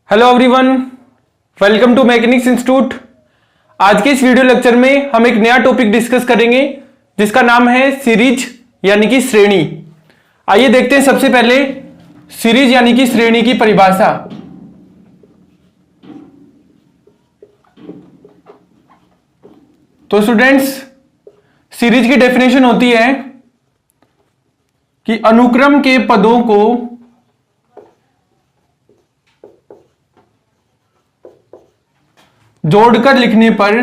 Hello everyone, welcome to mechanics institute. आज के इस वीडियो लेक्चर में हम एक नया टॉपिक डिस्कस करेंगे जिसका नाम है सीरीज यानी कि श्रेणी। आइए देखते हैं सबसे पहले सीरीज यानी कि श्रेणी की परिभाषा। तो स्टूडेंट्स, सीरीज की डेफिनेशन होती है कि अनुक्रम के पदों को जोड़कर लिखने पर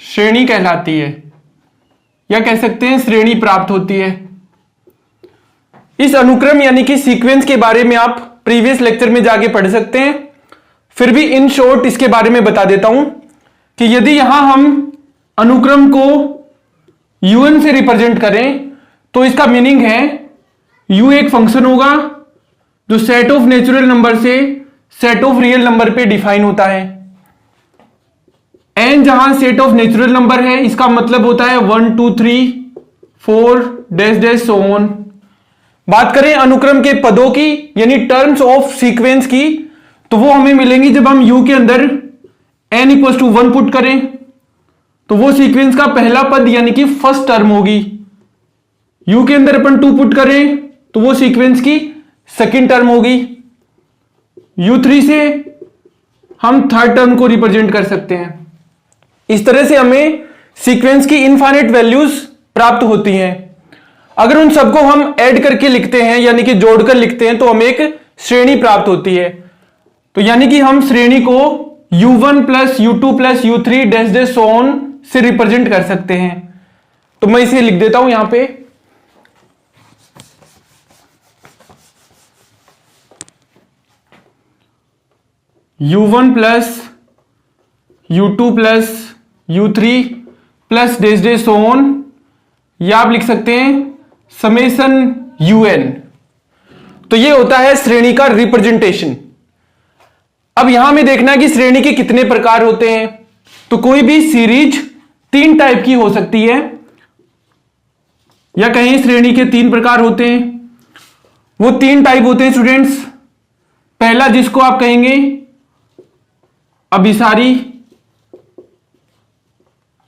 श्रेणी कहलाती है, या कह सकते हैं श्रेणी प्राप्त होती है। इस अनुक्रम यानी कि सीक्वेंस के बारे में आप प्रीवियस लेक्चर में जाके पढ़ सकते हैं। फिर भी इन शॉर्ट इसके बारे में बता देता हूं कि यदि यहां हम अनुक्रम को un से रिप्रेजेंट करें तो इसका मीनिंग है u एक फंक्शन होगा जो सेट ऑफ नेचुरल नंबर से सेट ऑफ रियल नंबर पे डिफाइन होता है। n जहां सेट ऑफ नेचुरल नंबर है, इसका मतलब होता है 1 2 3 4 डैश डैश सो ऑन। बात करें अनुक्रम के पदों की यानी टर्म्स ऑफ सीक्वेंस की, तो वो हमें मिलेंगी जब हम u के अंदर n इक्वल टू 1 पुट करें तो वो सीक्वेंस का पहला पद यानी कि फर्स्ट टर्म होगी। u के अंदर अपन 2 पुट करें तो वो सीक्वेंस की सेकंड टर्म होगी। u3 से हम थर्ड टर्म को रिप्रेजेंट कर सकते हैं। इस तरह से हमें सीक्वेंस की इनफाइनाइट वैल्यूज प्राप्त होती हैं। अगर उन सबको हम ऐड करके लिखते हैं यानी कि जोड़कर लिखते हैं तो हमें एक श्रेणी प्राप्त होती है। तो यानी कि हम श्रेणी को u1 plus u2 plus u3 dash dash so on से रिप्रेजेंट कर सकते हैं। तो मैं इसे लिख देता हूं यहां पे u1 plus u2 plus u3 plus dash dash so on, या आप लिख सकते हैं समेशन un। तो ये होता है श्रेणी का रिप्रेजेंटेशन। अब यहां में देखना है कि श्रेणी के कितने प्रकार होते हैं। तो कोई भी सीरीज 3 टाइप की हो सकती है, या कहीं श्रेणी के 3 प्रकार होते हैं। वो 3 टाइप होते हैं स्टूडेंट्स। पहला जिसको आप कहेंगे अभिसारी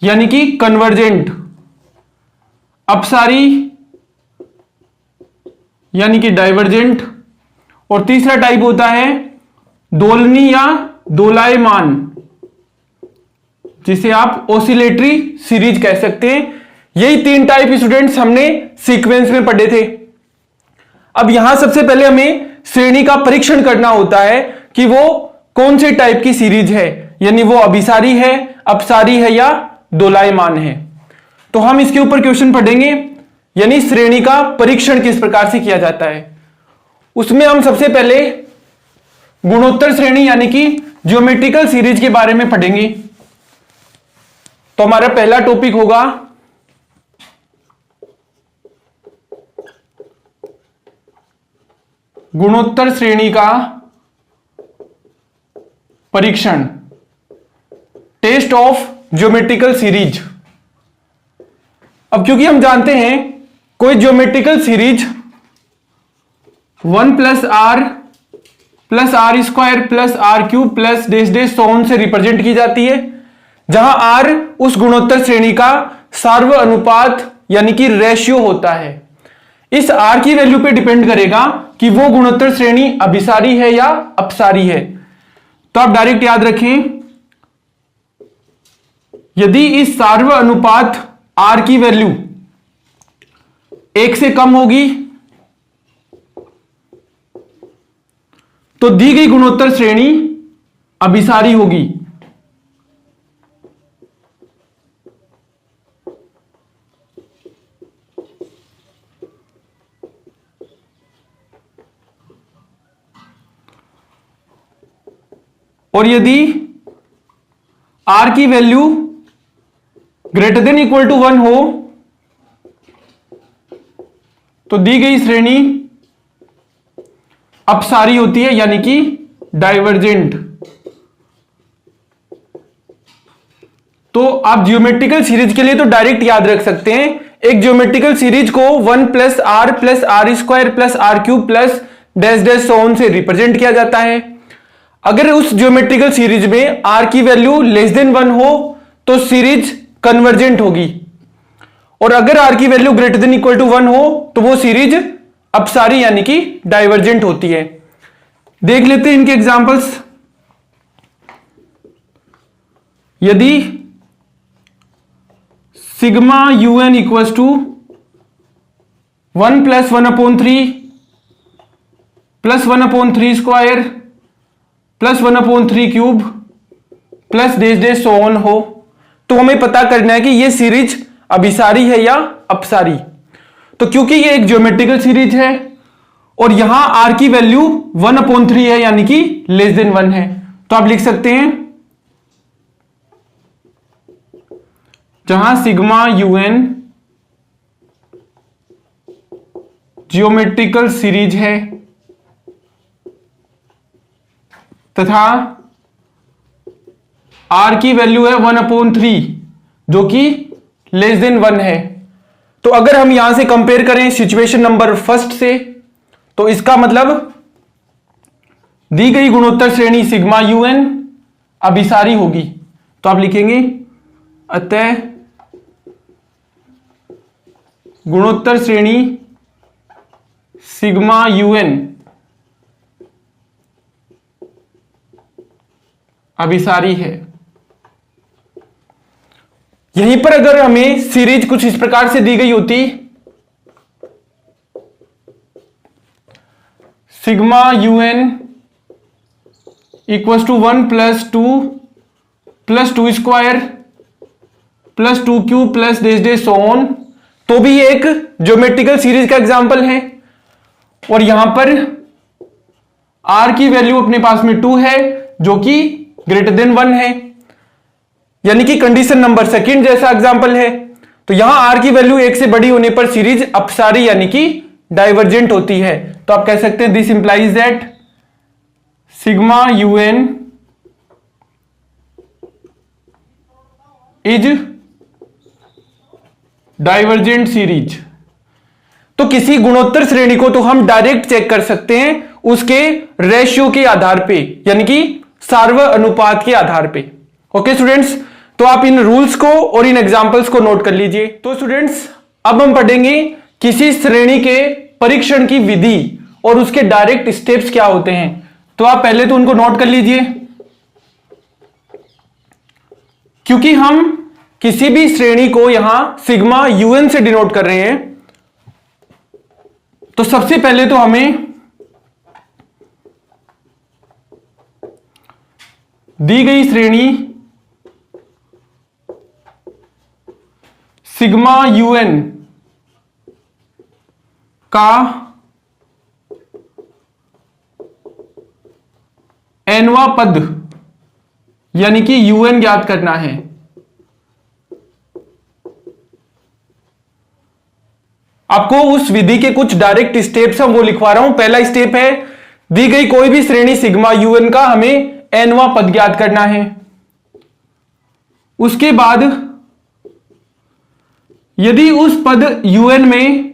यानी कि कन्वर्जेंट, अपसारी यानी कि डाइवर्जेंट, और तीसरा टाइप होता है दोलनी या दोलायमान, जिसे आप ऑसिलेटरी सीरीज कह सकते हैं। यही 3 टाइप स्टूडेंट्स हमने सीक्वेंस में पढ़े थे। अब यहां सबसे पहले हमें श्रेणी का परीक्षण करना होता है कि वो कौन से टाइप की सीरीज है, यानी वो अभिसारी है, अपसारी है या दोलायमान है। तो हम इसके ऊपर क्वेश्चन पढ़ेंगे, यानी श्रेणी का परीक्षण किस प्रकार से किया जाता है। उसमें हम सबसे पहले गुणोत्तर श्रेणी यानी कि ज्योमेट्रिकल सीरीज के बारे में पढ़ेंगे। तो हमारा पहला टॉपिक होगा गुणोत्तर श्रेणी का परीक्षण, टेस्ट ऑफ ज्योमेट्रिकल सीरीज। अब क्योंकि हम जानते हैं कोई geometrical series 1 plus r plus r square plus r cube plus dash dash so on से रिप्रेजेंट की जाती है, जहां आर उस गुणोत्तर श्रेणी का सार्व अनुपात यानी कि रेशियो होता है। इस आर की वैल्यू पे डिपेंड करेगा कि वो गुणोत्तर श्रेणी अभिसारी है या अपसारी है। तो आप डायरेक्ट याद रखें, यदि इस सार्व अनुपात आर की वैल्यू 1 से कम होगी तो दी गई गुणोत्तर श्रेणी अभिसारी होगी। और यदि r की value greater than equal to 1 हो तो दी गई श्रेणी अपसारी होती है यानी कि डाइवर्जेंट। तो आप ज्योमेट्रिकल सीरीज के लिए तो डायरेक्ट याद रख सकते हैं। एक ज्योमेट्रिकल सीरीज को 1 plus r square plus r cube plus dash dash so on से रिप्रेजेंट किया जाता है। अगर उस ज्योमेट्रिकल सीरीज में आर की वैल्यू लेस देन 1 हो तो सीरीज कन्वर्जेंट होगी, और अगर आर की value greater than equal to 1 हो तो वो सीरीज अपसारी यानी कि डाइवर्जेंट होती है। देख लेते हैं इनके एग्जांपल्स। यदि sigma u n equals to 1 plus 1/3 plus 1/3 square plus 1/3 cube plus dash dash so on हो, तो हमें पता करना है कि ये सीरीज अभिसारी है या अपसारी। तो क्योंकि ये एक ज्योमेट्रिकल सीरीज है और यहां आर की वैल्यू 1/3 है यानी कि लेस देन 1 है, तो आप लिख सकते हैं जहां सिग्मा यूएन ज्योमेट्रिकल सीरीज है तथा आर की वैल्यू है 1/3 जो कि लेस देन 1 है। तो अगर हम यहां से कंपेयर करें सिचुएशन नंबर फर्स्ट से, तो इसका मतलब दी गई गुणोत्तर श्रेणी सिग्मा यूएन अभिसारी होगी। तो आप लिखेंगे अतः गुणोत्तर श्रेणी सिग्मा यूएन अभिसारी है। यहीं पर अगर हमें सीरीज कुछ इस प्रकार से दी गई होती, sigma u n equals to 1 plus 2 square plus 2 cube plus dash dash so on, तो भी ये एक ज्योमेट्रिकल सीरीज का एग्जांपल है। और यहां पर आर की वैल्यू अपने पास में 2 है जो कि ग्रेटर देन 1 है, यानी कि कंडीशन नंबर सेकंड जैसा एग्जांपल है। तो यहां आर की वैल्यू 1 से बड़ी होने पर सीरीज अपसारी यानी कि डाइवर्जेंट होती है। तो आप कह सकते हैं this implies that sigma UN is divergent series. तो किसी गुणोत्तर श्रेणी को तो हम डायरेक्ट चेक कर सकते हैं उसके रेशियो के आधार पे, यानी कि सार्व अनुपात के आधार पे। ओके स्टूडेंट्स, तो आप इन रूल्स को और इन एग्जांपल्स को नोट कर लीजिए। तो स्टूडेंट्स अब हम पढ़ेंगे किसी श्रेणी के परीक्षण की विधि और उसके डायरेक्ट स्टेप्स क्या होते हैं। तो आप पहले तो उनको नोट कर लीजिए। क्योंकि हम किसी भी श्रेणी को यहां सिग्मा यूएन से डिनोट कर रहे हैं, तो सबसे पहले तो हमें दी गई श्रेणी सिग्मा यूएन का एनवा पद यानी कि यूएन ज्ञात करना है। आपको उस विधि के कुछ डायरेक्ट स्टेप्स हैं वो लिखवा रहा हूं। पहला स्टेप है दी गई कोई भी श्रेणी सिग्मा यूएन का हमें एनवा पद ज्ञात करना है। उसके बाद यदि उस पद यूएन में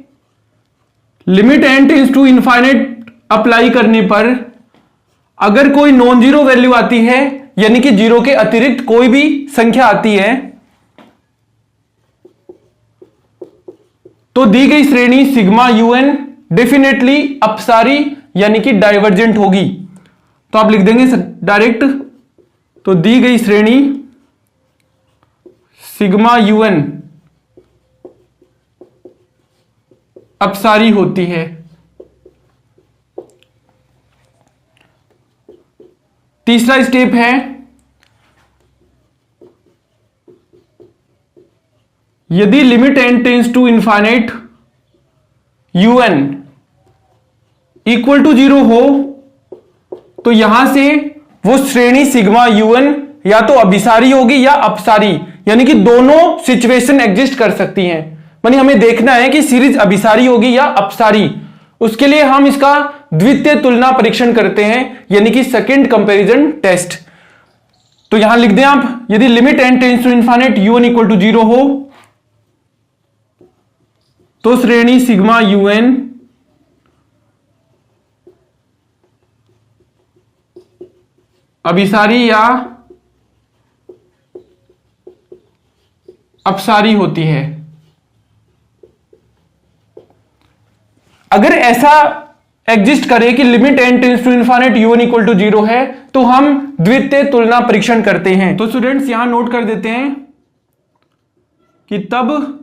limit n tends to infinite apply करने पर अगर कोई नॉन जीरो वैल्यू आती है, यानी कि जीरो के अतिरिक्त कोई भी संख्या आती है, तो दी गई श्रेणी सिग्मा यूएन डेफिनेटली अपसारी यानी कि डाइवर्जेंट होगी। तो आप लिख देंगे डायरेक्ट, तो दी गई श्रेणी सिग्मा यूएन अपसारी होती है। तीसरा स्टेप है यदि limit n tends to infinite u n equal to 0 हो, तो यहां से वो श्रेणी सिग्मा यूएन या तो अभिसारी होगी या अपसारी, यानी कि दोनों सिचुएशन एग्जिस्ट कर सकती हैं। मानी हमें देखना है कि सीरीज अभिसारी होगी या अपसारी। उसके लिए हम इसका द्वितीय तुलना परीक्षण करते हैं, यानी कि सेकंड कंपैरिजन टेस्ट। तो यहां लिख दें आप, यदि limit n tends to infinite un equal to 0 हो तो श्रेणी सिग्मा un अभिसारी या अपसारी होती है। अगर ऐसा एग्जिस्ट करे कि limit n tends to infinite un equal to 0 है तो हम द्वितीय तुलना परीक्षण करते हैं। तो स्टूडेंट्स यहां नोट कर देते हैं कि तब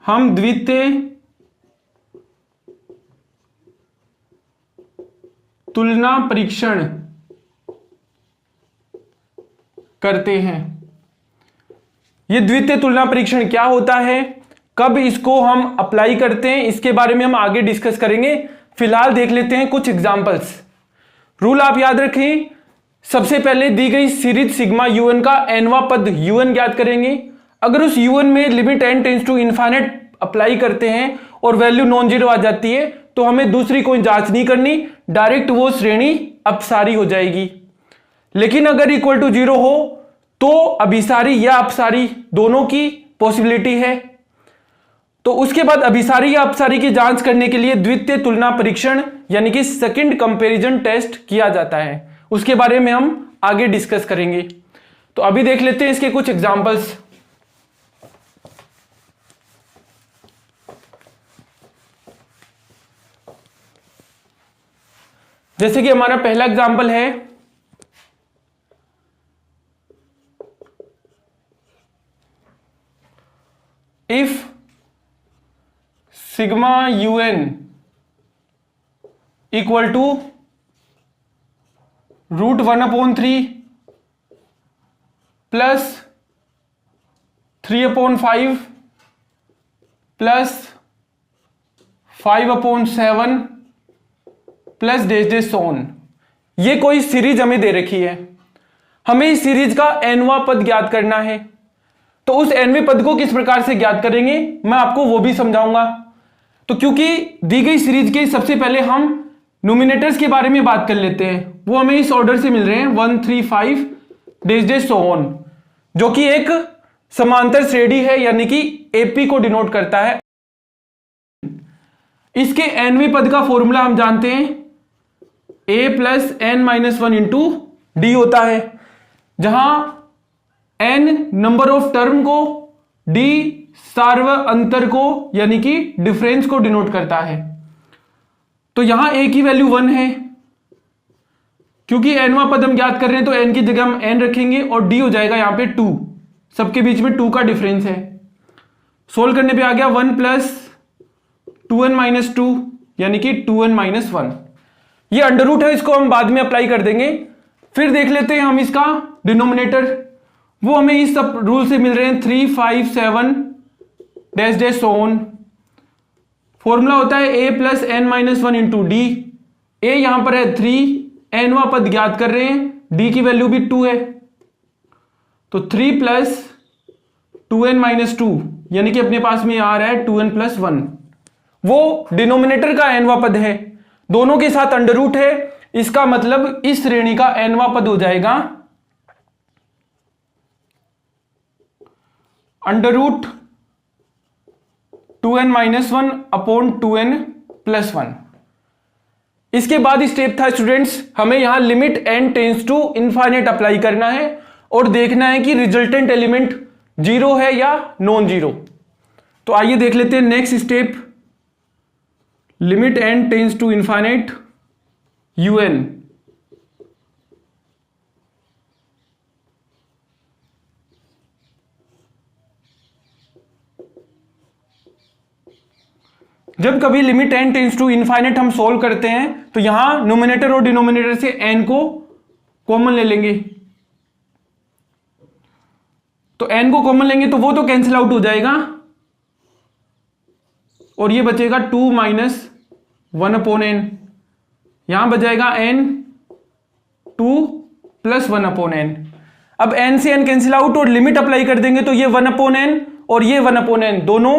हम द्वितीय तुलना परीक्षण करते हैं। यह द्वितीय तुलना परीक्षण क्या होता है, कब इसको हम अप्लाई करते हैं, इसके बारे में हम आगे डिस्कस करेंगे। फिलहाल देख लेते हैं कुछ एग्जांपल्स। रूल आप याद रखें, सबसे पहले दी गई सीरीज सिग्मा un का nवां पद un ज्ञात करेंगे। अगर उस un में limit n tends to infinite apply करते हैं और वैल्यू नॉन जीरो आ जाती है तो हमें दूसरी कोई जांच नहीं करनी, डायरेक्ट वो श्रेणी अपसारी हो जाएगी। लेकिन अगर इक्वल टू 0 हो तो अभिसारी या अपसारी दोनों की पॉसिबिलिटी है। तो उसके बाद अभिसारी या अपसारी की जांच करने के लिए द्वितीय तुलना परीक्षण यानी कि सेकंड कंपैरिजन टेस्ट किया जाता है। उसके बारे में हम आगे डिस्कस करेंगे। तो अभी देख लेते हैं इसके कुछ एग्जांपल्स। जैसे कि हमारा पहला एग्जांपल है, if sigma un equal to √1/3 plus 3/5 plus 5/7 plus dash on. ये कोई सीरीज हमें दे रखी है, हमें इस सीरीज का nवां पद ज्ञात करना है। तो उस nवें पद को किस प्रकार से ज्ञात करेंगे मैं आपको वो भी समझाऊंगा। तो क्योंकि दी गई सीरीज के सबसे पहले हम नोमिनेटर्स के बारे में बात कर लेते हैं। वो हमें इस ऑर्डर से मिल रहे हैं 1 3 5 डैश ऑन, जो कि एक समांतर श्रेणी है यानी कि एपी को डिनोट करता है। इसके nवें पद का फॉर्मूला हम जानते हैं, a plus n-1 into D होता है, जहां n नंबर ऑफ टर्म को, d सार्व अंतर को यानी कि डिफरेंस को डिनोट करता है। तो यहां a की वैल्यू 1 है, क्योंकि nवां पद हम ज्ञात कर रहे हैं तो n की जगह हम n रखेंगे और d हो जाएगा यहां पे 2, सबके बीच में 2 का डिफरेंस है। सोल्व करने पे आ गया 1 प्लस 2n-2 यानी कि 2n-1। ये अंडर रूट है, इसको हम बाद में अप्लाई कर देंगे। फिर देख लेते हैं हम इसका डिनोमिनेटर, वो हमें इस सब रूल से मिल रहे हैं 3 5 7 डैश ऑन। फॉर्मूला होता है a plus n-1 into D. a यहां पर है 3, nवां पद ज्ञात कर रहे हैं, d की वैल्यू भी 2 है, तो 3 प्लस 2n-2 यानी कि अपने पास में आ रहा है 2n+1। वो डिनोमिनेटर का nवां पद है, दोनों के साथ अंडर रूट है, इसका मतलब इस श्रेणी का nवां पद हो जाएगा under root 2n-1 upon 2n+1। इसके बाद स्टेप था स्टूडेंट्स, हमें यहां limit n tends to infinite apply करना है और देखना है कि रिजल्टेंट एलिमेंट 0 है या नॉन जीरो। तो आइए देख लेते हैं next step, limit n tends to infinite un। जब कभी limit n tends to infinite हम सोल्व करते हैं तो यहां नोमिनेटर और डिनोमिनेटर से n को कॉमन ले लेंगे। तो n को कॉमन लेंगे तो वो तो कैंसिल आउट हो जाएगा और ये बचेगा 2 माइनस 1/n। यहां बच जाएगा n 2 प्लस 1/n। अब n से n कैंसिल आउट और लिमिट अप्लाई कर देंगे तो ये 1/n और ये 1/n दोनों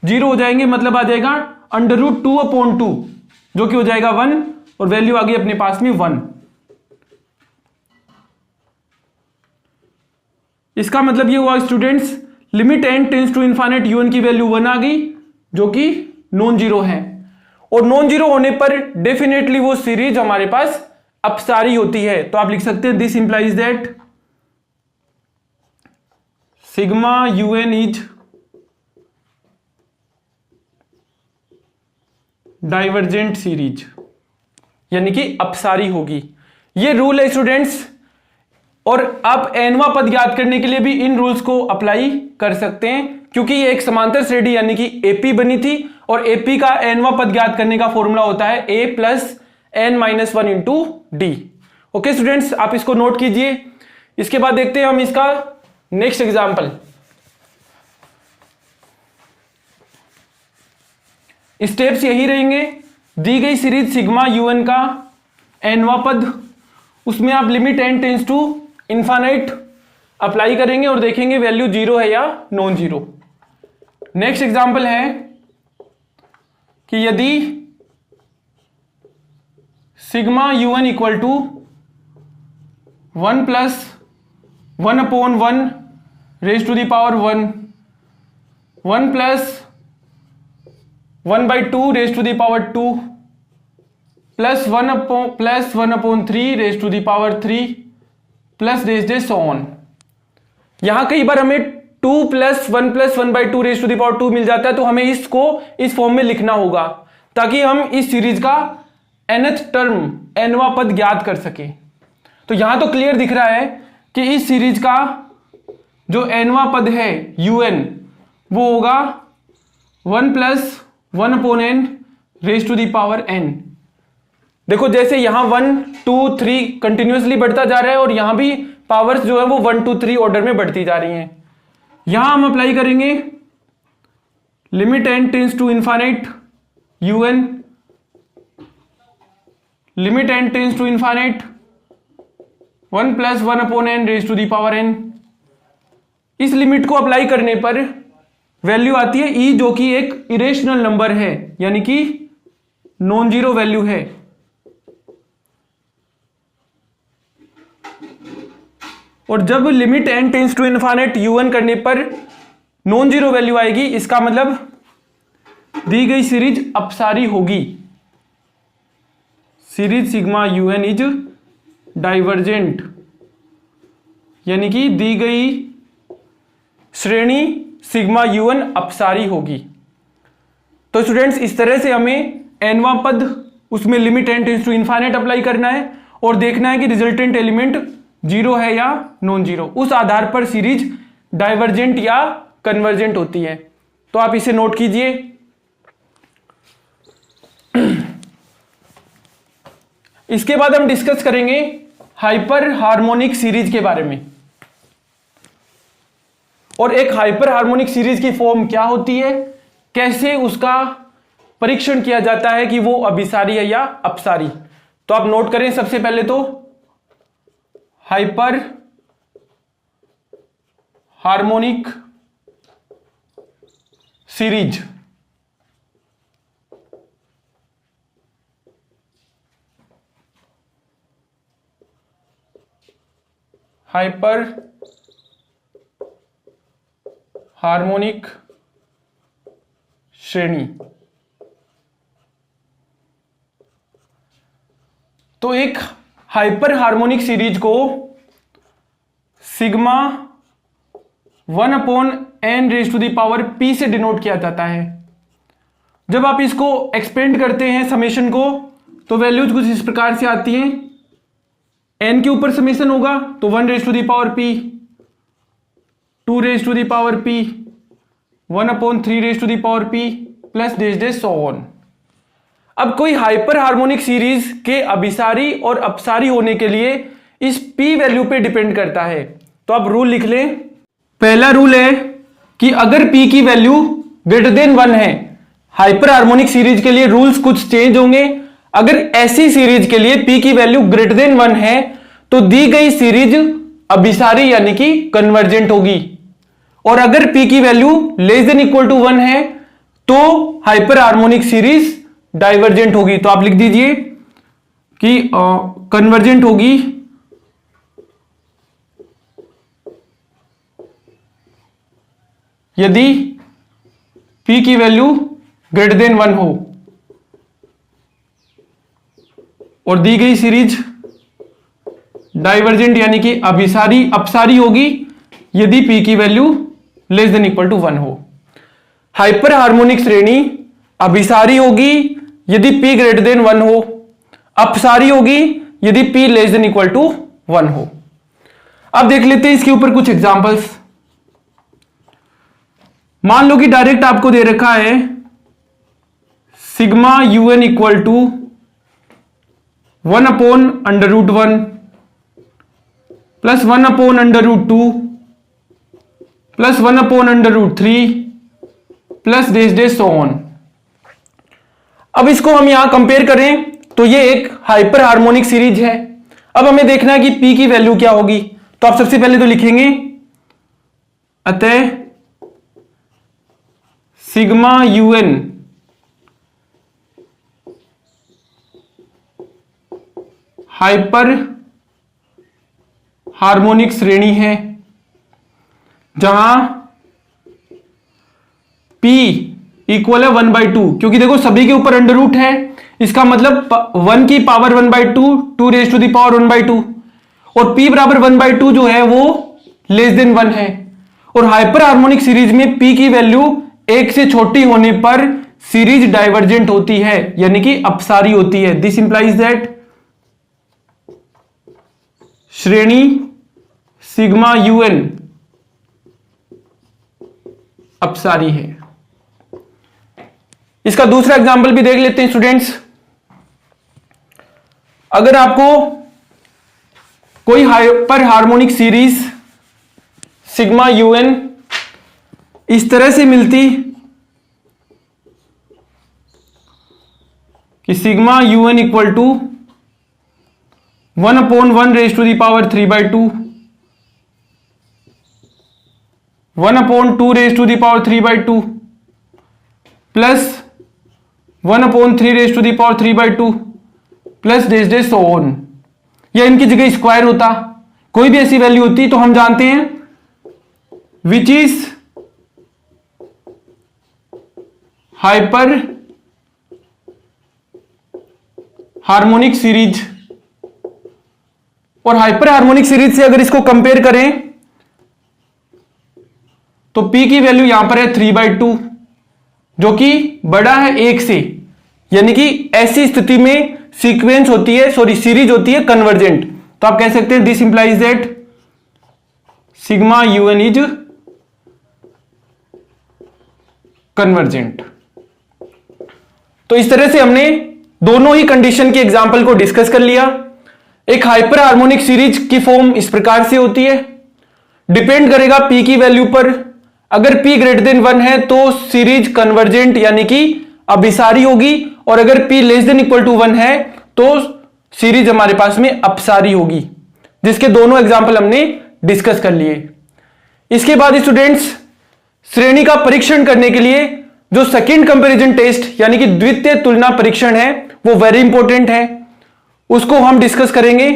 जीरो हो जाएंगे, मतलब आ जाएगा अंडर रूट 2/2 जो कि हो जाएगा 1 और वैल्यू आ गई अपने पास में 1। इसका मतलब ये हुआ students, limit n tends to infinite un की वैल्यू 1 आ गई जो कि नॉन जीरो है, और नॉन जीरो होने पर डेफिनेटली वो सीरीज हमारे पास अपसारी होती है। तो आप लिख सकते हैं this implies that sigma un is divergent series, यानी कि अपसारी होगी। ये रूल है स्टूडेंट्स, और आप एनवा पद ज्ञात करने के लिए भी इन रूल्स को अप्लाई कर सकते हैं, क्योंकि ये एक समांतर श्रेणी यानी कि एपी बनी थी, और एपी का एनवा पद ज्ञात करने का फॉर्मूला होता है a plus n minus one into d. Okay students, आप इसको नोट कीजिए। इसके बाद देखते हैं हम इसका नेक्स्ट एग्जाम्पल। स्टेप्स यही रहेंगे। दी गई सीरीज सिग्मा यूएन का एनवा पद, उसमें आप limit n tends to infinite apply करेंगे और देखेंगे वैल्यू जीरो है या नॉन जीरो। नेक्स्ट एग्जांपल है कि यदि sigma u n equal to 1 plus 1 upon 1 raise to the power 1 plus 1/2 raise to the power 2 plus 1 upon 3 raise to the power 3 plus dash so on. यहां कई बार हमें 2 plus 1/2 raise to the power 2 मिल जाता है, तो हमें इसको इस फॉर्म में लिखना होगा ताकि हम इस सीरीज का nth टर्म एनवा पद ज्ञात कर सके। तो यहां तो क्लियर दिख रहा है कि इस सीरीज का जो एनवा पद है un वो होगा 1 plus 1 upon n raise to the power n। देखो जैसे यहां 1 2 3 कंटिन्यूअसली बढ़ता जा रहा है, और यहां भी पावर्स जो है वो 1 2 3 ऑर्डर में बढ़ती जा रही हैं। यहां हम अप्लाई करेंगे limit n tends to infinite un, limit n tends to infinite 1 plus 1 upon n raise to the power n। इस लिमिट को अप्लाई करने पर वैल्यू आती है e, जो कि एक इरेशनल नंबर है, यानी कि नॉन जीरो वैल्यू है। और जब limit n tends to infinite un करने पर नॉन जीरो वैल्यू आएगी, इसका मतलब दी गई सीरीज अपसारी होगी। Series sigma un is divergent, यानी कि दी गई श्रेणी सिग्मा un अपसारी होगी। तो स्टूडेंट्स इस तरह से हमें एनवा पद उसमें limit n tends to infinite apply करना है और देखना है कि रिजल्टेंट एलिमेंट जीरो है या नॉन जीरो। उस आधार पर सीरीज डाइवर्जेंट या कन्वर्जेंट होती है। तो आप इसे नोट कीजिए। इसके बाद हम डिस्कस करेंगे हाइपर हार्मोनिक सीरीज के बारे में, और एक हाइपर हार्मोनिक सीरीज की फॉर्म क्या होती है, कैसे उसका परीक्षण किया जाता है कि वो अभिसारी है या अपसारी। तो आप नोट करें सबसे पहले तो hyper harmonic series. Hyper harmonic श्रेणी। तो एक हाइपर हार्मोनिक सीरीज को sigma 1 upon n raise to the power p से डिनोट किया जाता है। जब आप इसको एक्सपेंड करते हैं समेशन को, तो वैल्यूज कुछ इस प्रकार से आती हैं। n के ऊपर समेशन होगा तो 1 raise to the power p, 2 raise to the power p, 1 upon 3 raise to the power p plus dash so on. अब कोई हाइपर हार्मोनिक सीरीज के अभिसारी और अपसारी होने के लिए इस p वैल्यू पे डिपेंड करता है। तो आप रूल लिख लें। पहला रूल है कि अगर p की वैल्यू ग्रेटर देन 1 है, हाइपर हार्मोनिक सीरीज के लिए रूल्स कुछ चेंज होंगे। अगर ऐसी सीरीज के लिए p की वैल्यू ग्रेटर देन 1 है तो दी गई सीरीज अभिसारी यानी कि कन्वर्जेंट होगी, और अगर p की value less than equal to 1 है तो हाइपर हार्मोनिक सीरीज डाइवर्जेंट होगी। तो आप लिख दीजिए कि कन्वर्जेंट होगी यदि p की वैल्यू ग्रेटर देन 1 हो और दी गई सीरीज डाइवर्जेंट यानी कि अपसारी होगी यदि p की value less than equal to 1 हो। हाइपर हार्मोनिक श्रेणी अभिसारी होगी यदि p ग्रेटर देन 1 हो, अपसारी होगी यदि p less than equal to 1 हो। अब देख लेते हैं इसके ऊपर कुछ एग्जांपल्स। मान लो कि डायरेक्ट आपको दे रखा है sigma un equal to 1/√1 plus 1/√2 plus 1/√3 plus dash so on. अब इसको हम यहां कंपेयर करें तो ये एक हाइपर हार्मोनिक सीरीज है। अब हमें देखना है कि p की वैल्यू क्या होगी। तो आप सबसे पहले तो लिखेंगे अतः सिग्मा un हाइपर हार्मोनिक श्रेणी है जहां p इक्वल है 1/2, क्योंकि देखो सभी के ऊपर अंडर रूट है, इसका मतलब 1 की power 1/2 2 raise to the power 1/2 और p बराबर 1/2 जो है वो लेस देन 1 है। और हाइपर हार्मोनिक सीरीज में p की वैल्यू 1 से छोटी होने पर सीरीज डाइवर्जेंट होती है यानी कि अपसारी होती है। दिस इंप्लाइज दैट श्रेणी सिग्मा un अपसारी है। इसका दूसरा एग्जांपल भी देख लेते हैं स्टूडेंट्स। अगर आपको कोई hyper harmonic series sigma un इस तरह से मिलती कि sigma un equal to 1/1 raise to the power 3/2 1/2 raise to the power 3/2 plus 1/3 raise to the power 3/2 plus dash so on. या इनकी जगह स्क्वायर होता, कोई भी ऐसी वैल्यू होती तो हम जानते हैं which is hyper harmonic series. और हाइपर हार्मोनिक सीरीज से अगर इसको कंपेयर करें तो p की वैल्यू यहां पर है 3/2 जो कि बड़ा है 1 से, यानी कि ऐसी स्थिति में सीक्वेंस होती है सीरीज होती है कन्वर्जेंट। तो आप कह सकते हैं this implies that sigma un is convergent. तो इस तरह से हमने दोनों ही कंडीशन के एग्जाम्पल को डिस्कस कर लिया। एक हाइपर हार्मोनिक सीरीज की फॉर्म इस प्रकार से होती है, डिपेंड करेगा p की वैल्यू पर। अगर p ग्रेटर देन 1 है तो सीरीज कन्वर्जेंट यानी कि अभिसारी होगी, और अगर p less than equal to 1 है तो सीरीज हमारे पास में अपसारी होगी, जिसके दोनों एग्जाम्पल हमने डिस्कस कर लिए। इसके बाद स्टूडेंट्स श्रेणी का परीक्षण करने के लिए जो सेकंड कंपैरिजन टेस्ट यानी कि द्वितीय तुलना परीक्षण है वो वेरी इंपॉर्टेंट है, उसको हम डिस्कस करेंगे,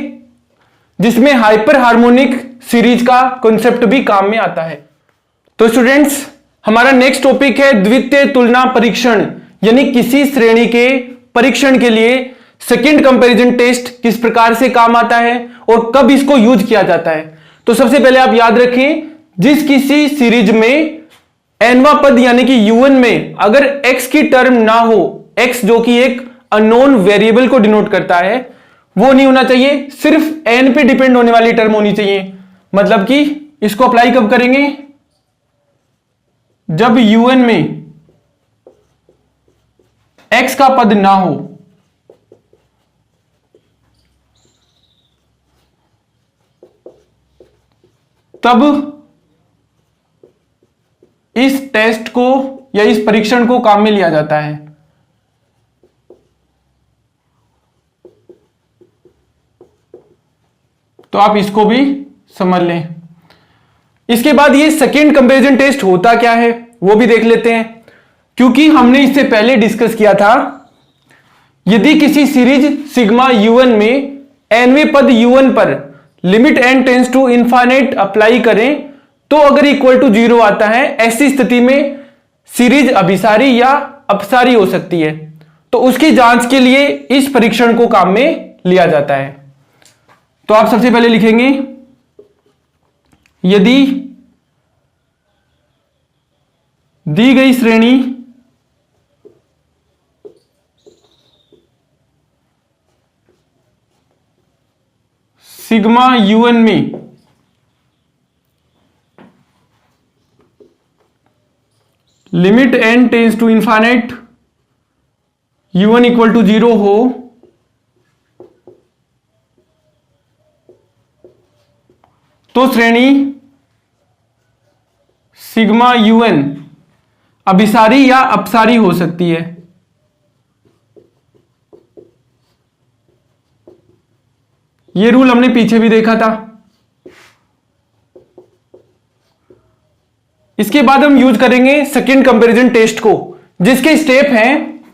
जिसमें हाइपर हार्मोनिक सीरीज का कॉन्सेप्ट भी काम में आता है। तो स्टूडेंट्स हमारा नेक्स्ट टॉपिक है द्वितीय तुलना परीक्षण, यानी किसी श्रेणी के परीक्षण के लिए सेकंड कंपैरिजन टेस्ट किस प्रकार से काम आता है और कब इसको यूज किया जाता है। तो सबसे पहले आप याद रखें, जिस किसी सीरीज में nवां पद यानी कि un में अगर x की टर्म ना हो, x जो कि एक अननोन वेरिएबल को डिनोट करता है, वो नहीं होना चाहिए, सिर्फ n पे डिपेंड होने वाली टर्म होनी चाहिए। मतलब कि इसको अप्लाई कब करेंगे, जब un में x का पद ना हो। तब इस टेस्ट को या इस परीक्षण को काम में लिया जाता है। तो आप इसको भी समझ लें। इसके बाद ये सेकेंड कंपैरिजन टेस्ट होता क्या है वो भी देख लेते हैं, क्योंकि हमने इससे पहले डिस्कस किया था, यदि किसी सीरीज सिग्मा un में nवें पद un पर limit n tends to infinite apply करें तो अगर इक्वल टू 0 आता है, ऐसी स्थिति में सीरीज अभिसारी या अपसारी हो सकती है। तो उसकी जांच के लिए इस परीक्षण को काम में लिया जाता है। तो आप सबसे पहले लिखेंगे, यदि दी गई श्रेणी सिग्मा यूएन में limit n tends to infinite u1 equal to 0 हो, तो श्रेणी सिग्मा यूएन अभिसारी या अपसारी हो सकती है। यह रूल हमने पीछे भी देखा था। इसके बाद हम यूज करेंगे सेकेंड कंपैरिजन टेस्ट को, जिसके स्टेप हैं,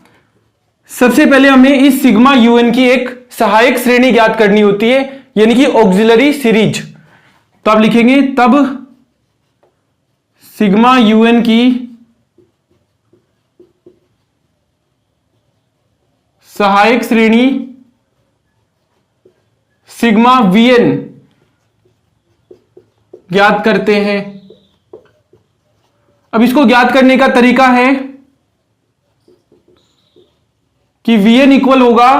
सबसे पहले हमें इस सिग्मा यूएन की एक सहायक श्रेणी ज्ञात करनी होती है, यानी कि ऑक्सिलरी सीरीज। तो आप लिखेंगे तब सिग्मा यूएन की सहायक श्रेणी सिग्मा वीएन ज्ञात करते हैं। अब इसको ज्ञात करने का तरीका है कि वीएन इक्वल होगा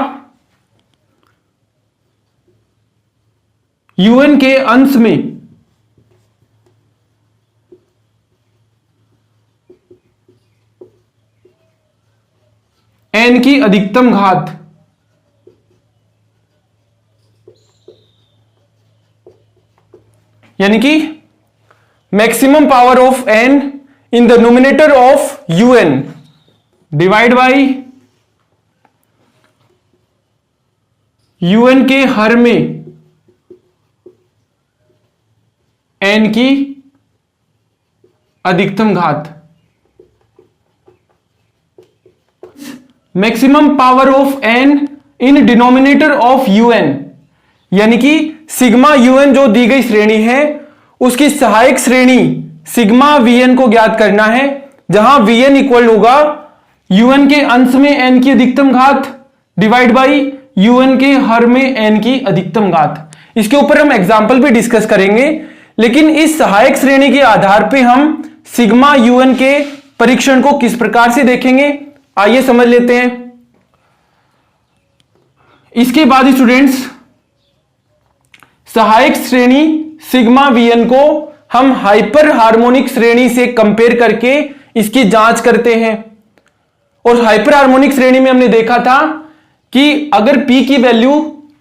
यूएन के अंश में एन की अधिकतम घात, यानी कि maximum power of n in the numerator of u n divide by u n के हर में एन की अधिकतम घात। Maximum power of n in denominator of u n, यानी कि सिग्मा यूएन जो दी गई श्रेणी है उसकी सहायक श्रेणी सिग्मा वीएन को ज्ञात करना है, जहां वीएन इक्वल होगा यूएन के अंश में एन की अधिकतम घात डिवाइड बाई यूएन के हर में एन की अधिकतम घात। इसके ऊपर हम एग्जाम्पल भी डिस्कस करेंगे, लेकिन इस सहायक श्रेणी के आधार पे हम सिग्मा यूएन के परीक्षण को किस प्रकार से देखेंगे, आइए समझ लेते हैं। इसके बाद स्टूडेंट्स, सहायक श्रेणी सिग्मा वीएन को हम हाइपर हार्मोनिक श्रेणी से कंपेयर करके इसकी जांच करते हैं। और हाइपर हार्मोनिक श्रेणी में हमने देखा था कि अगर P की वैल्यू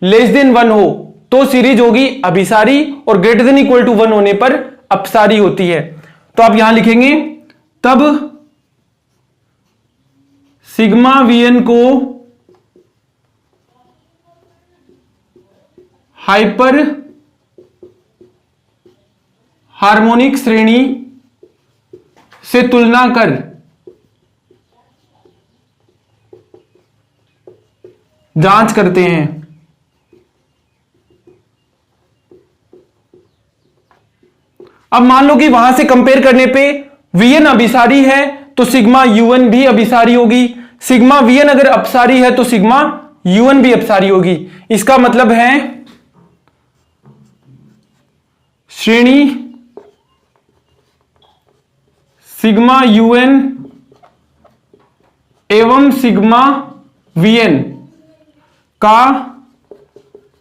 लेस देन 1 हो तो सीरीज होगी अभिसारी, और ग्रेटर देन इक्वल टू 1 होने पर अपसारी होती है। तो आप यहां लिखेंगे तब सिग्मा वीएन को हाइपर हार्मोनिक श्रेणी से तुलना कर जांच करते हैं। अब मान लो कि वहां से कंपेयर करने पे वीएन अभिसारी है तो सिग्मा यूएन भी अभिसारी होगी, सिग्मा वीएन अगर अपसारी है तो सिग्मा यूएन भी अपसारी होगी। इसका मतलब है श्रेणी सिग्मा यूएन एवं सिग्मा वीएन का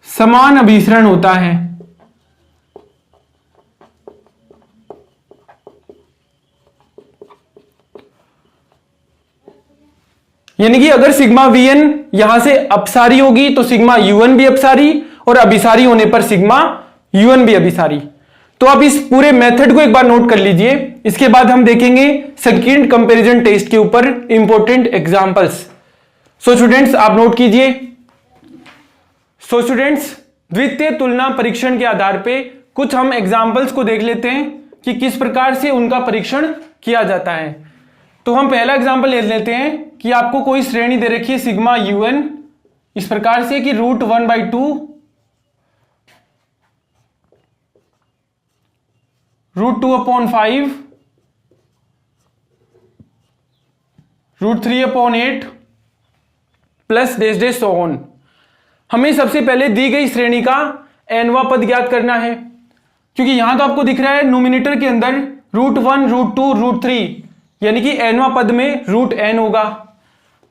समान अभिसरण होता है। यानी कि अगर सिग्मा वीएन यहां से अपसारी होगी तो सिग्मा यूएन भी अपसारी, और अभिसारी होने पर सिग्मा यूएन भी अभिसारी। तो आप इस पूरे मेथड को एक बार नोट कर लीजिए। इसके बाद हम देखेंगे सेकंड कंपैरिजन टेस्ट के ऊपर इंपॉर्टेंट एग्जांपल्स। सो स्टूडेंट्स आप नोट कीजिए। सो स्टूडेंट्स, द्वितीय तुलना परीक्षण के आधार पे कुछ हम एग्जांपल्स को देख लेते हैं कि किस प्रकार से उनका परीक्षण किया जाता है। तो हम पहला एग्जांपल ले लेते हैं कि आपको कोई श्रेणी दे रखी है सिग्मा यूएन इस प्रकार से कि √1/2 √2/5 √3/8 plus dash dash so on. हमें सबसे पहले दी गई श्रेणी का nवां पद ज्ञात करना है, क्योंकि यहां तो आपको दिख रहा है नोमिनेटर के अंदर √1 √2 √3, यानी कि nवां पद में √n होगा।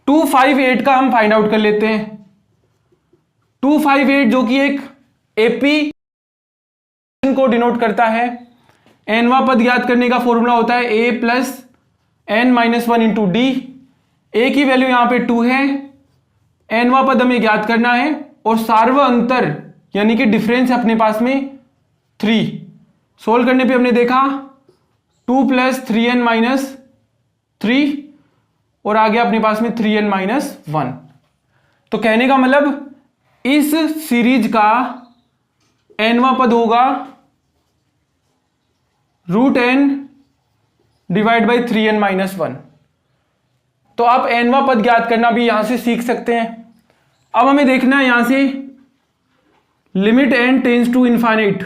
258 का हम फाइंड आउट कर लेते हैं। 258 जो कि एक एपी को डिनोट करता है। nवां पद ज्ञात करने का फॉर्मूला होता है a plus n-1 into d. A की वैल्यू यहां पे 2 है, nवां पद हमें ज्ञात करना है और सार्व अंतर यानी कि डिफरेंस अपने पास में 3। सोल्व करने पे हमने देखा 2 + 3n - 3 और आ गया अपने पास में 3n - 1। तो कहने का मतलब इस सीरीज का nवां पद होगा √n / 3n - 1। तो आप nवां पद ज्ञात करना भी यहां से सीख सकते हैं। अब हमें देखना है यहां से limit n tends to infinite,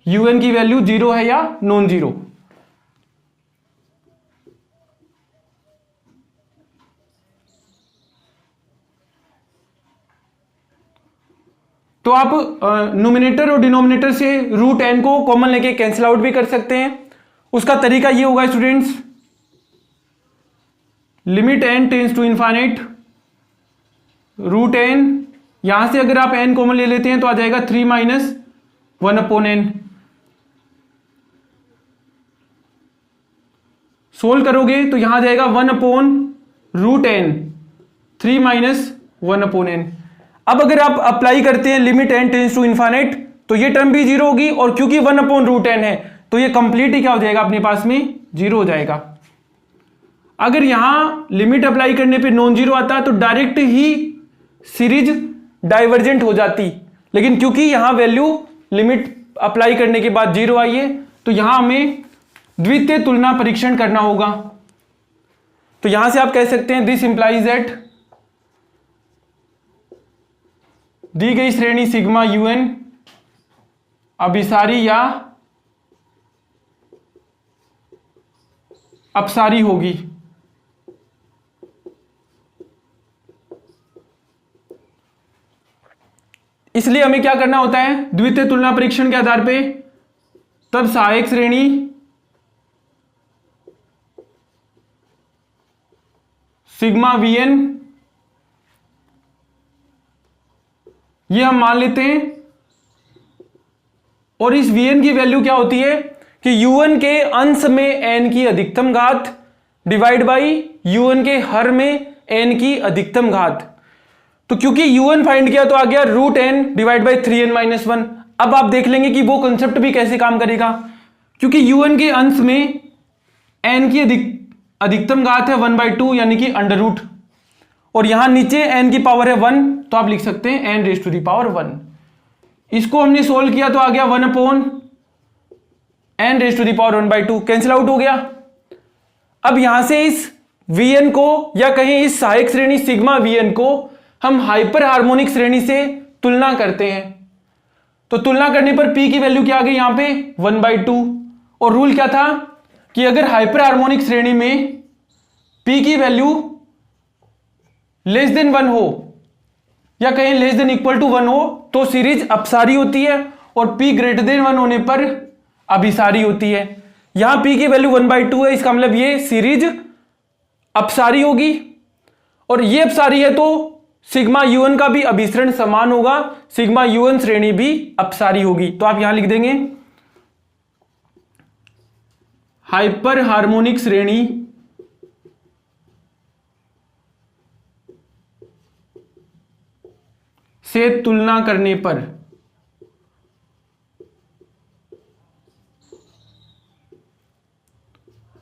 un की वैल्यू 0 है या नॉन जीरो। तो आप न्यूमिनेटर और डिनोमिनेटर से √n को कॉमन लेके कैंसिल आउट भी कर सकते हैं। उसका तरीका ये होगा students, limit n tends to infinite √n, यहां से अगर आप n कॉमन ले लेते हैं तो आ जाएगा 3 - 1/n। सोल्व करोगे तो यहां आ जाएगा 1/√n, 3 - 1/n। अब अगर आप अप्लाई करते हैं limit n tends to infinite तो ये टर्म भी 0 होगी, और क्योंकि 1/√n है तो ये कंप्लीट ही क्या हो जाएगा अपने पास में 0 हो जाएगा। अगर यहां लिमिट अप्लाई करने पे नॉन जीरो आता तो डायरेक्ट ही सीरीज डाइवर्जेंट हो जाती, लेकिन क्योंकि यहां वैल्यू लिमिट अप्लाई करने के बाद 0 आई है तो यहां हमें द्वितीय तुलना परीक्षण करना होगा। तो यहां से आप कह सकते हैं दिस इंप्लाइज दैट दी गई श्रेणी सिग्मा un अभिसारी या अपसारी होगी। इसलिए हमें क्या करना होता है द्वितीय तुलना परीक्षण के आधार पे, तब सहायक श्रेणी सिग्मा vn ये हम मान लेते हैं, और इस vn की वैल्यू क्या होती है कि un के अंश में n की अधिकतम घात डिवाइड बाई un के हर में n की अधिकतम घात। तो क्योंकि un फाइंड किया तो आ गया √n / 3n - 1। अब आप देख लेंगे कि वो कंसेप्ट भी कैसे काम करेगा, क्योंकि un के अंश में n की अधिकतम घात है 1/2 यानी कि √, और यहां नीचे n की पावर है 1 तो आप लिख सकते हैं n⁻⁴ इसको हमने सोल्व किया तो आ गया 1/n⁻⁴ कैंसिल आउट हो गया। अब यहां से इस vn को या कहीं इस सहायक श्रेणी सिग्मा vn को हम हाइपर हार्मोनिक श्रेणी से तुलना करते हैं। तो तुलना करने पर p की वैल्यू क्या आ गई यहां पे 1/2, और रूल क्या था कि अगर हाइपर हार्मोनिक श्रेणी में p की वैल्यू <1 हो या कहीं <=1 हो तो सीरीज अपसारी होती है, और p <1 होने पर अभिसारी होती है। यहां p की वैल्यू 1/2 है, इसका मतलब ये सीरीज अपसारी होगी, और ये अपसारी है तो सिग्मा un का भी अभिसरण समान होगा, सिग्मा un श्रेणी भी अपसारी होगी। तो आप यहां लिख देंगे हाइपर हार्मोनिक श्रेणी से तुलना करने पर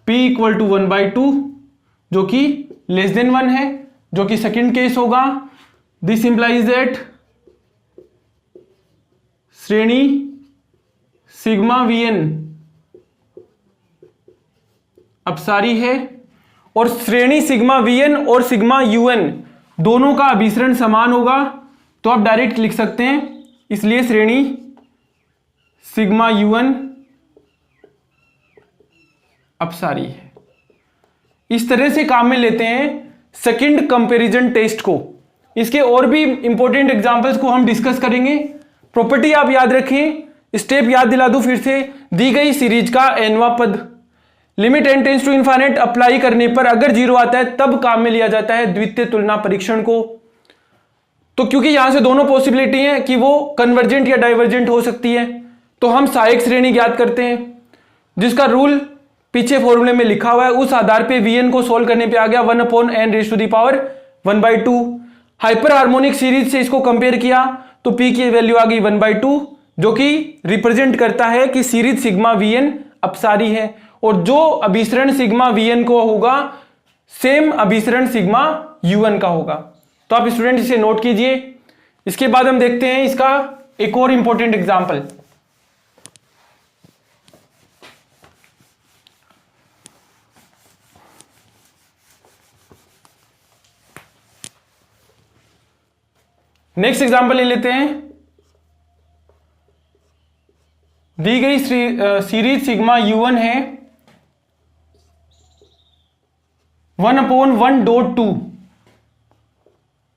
p = 1/2 जो कि <1 है, जो कि सेकंड केस होगा। दिस इंप्लाइज दैट श्रेणी सिग्मा vn अपसारी है, और श्रेणी सिग्मा vn और सिग्मा un दोनों का अभिसरण समान होगा, तो आप डायरेक्ट लिख सकते हैं, इसलिए श्रेणी सिग्मा un अपसारी है। इस तरह से काम में लेते हैं सेकंड कंपैरिजन टेस्ट को। इसके और भी इंपॉर्टेंट एग्जांपल्स को हम डिस्कस करेंगे। प्रॉपर्टी आप याद रखें, स्टेप याद दिला दूं फिर से। दी गई सीरीज का nवां पद limit n tends to infinite apply करने पर अगर 0 आता है तब काम में लिया जाता है द्वितीय तुलना परीक्षण को। तो क्योंकि यहां से दोनों पॉसिबिलिटी है कि वो कन्वर्जेंट या डाइवर्जेंट हो सकती है, तो हम सहायक श्रेणी ज्ञात करते हैं, जिसका रूल पीछे फॉर्मूले में लिखा हुआ है। उस आधार पे Vn को सोल्व करने पे आ गया 1/n⁻1/2। हाइपर हार्मोनिक सीरीज से इसको कंपेयर किया तो P की वैल्यू आ गई 1/2, जो कि रिप्रेजेंट करता है कि सीरीज सिग्मा Vn अपसारी है, और जो अभिसरण सिग्मा Vn को होगा सेम अभिसरण सिग्मा Un का होगा। तो आप स्टूडेंट इसे नोट कीजिए। इसके बाद हम देखते हैं इसका एक और इंपॉर्टेंट एग्जांपल। नेक्स्ट एग्जांपल ले लेते हैं। दी गई सीरीज सिग्मा U1 है 1/1.2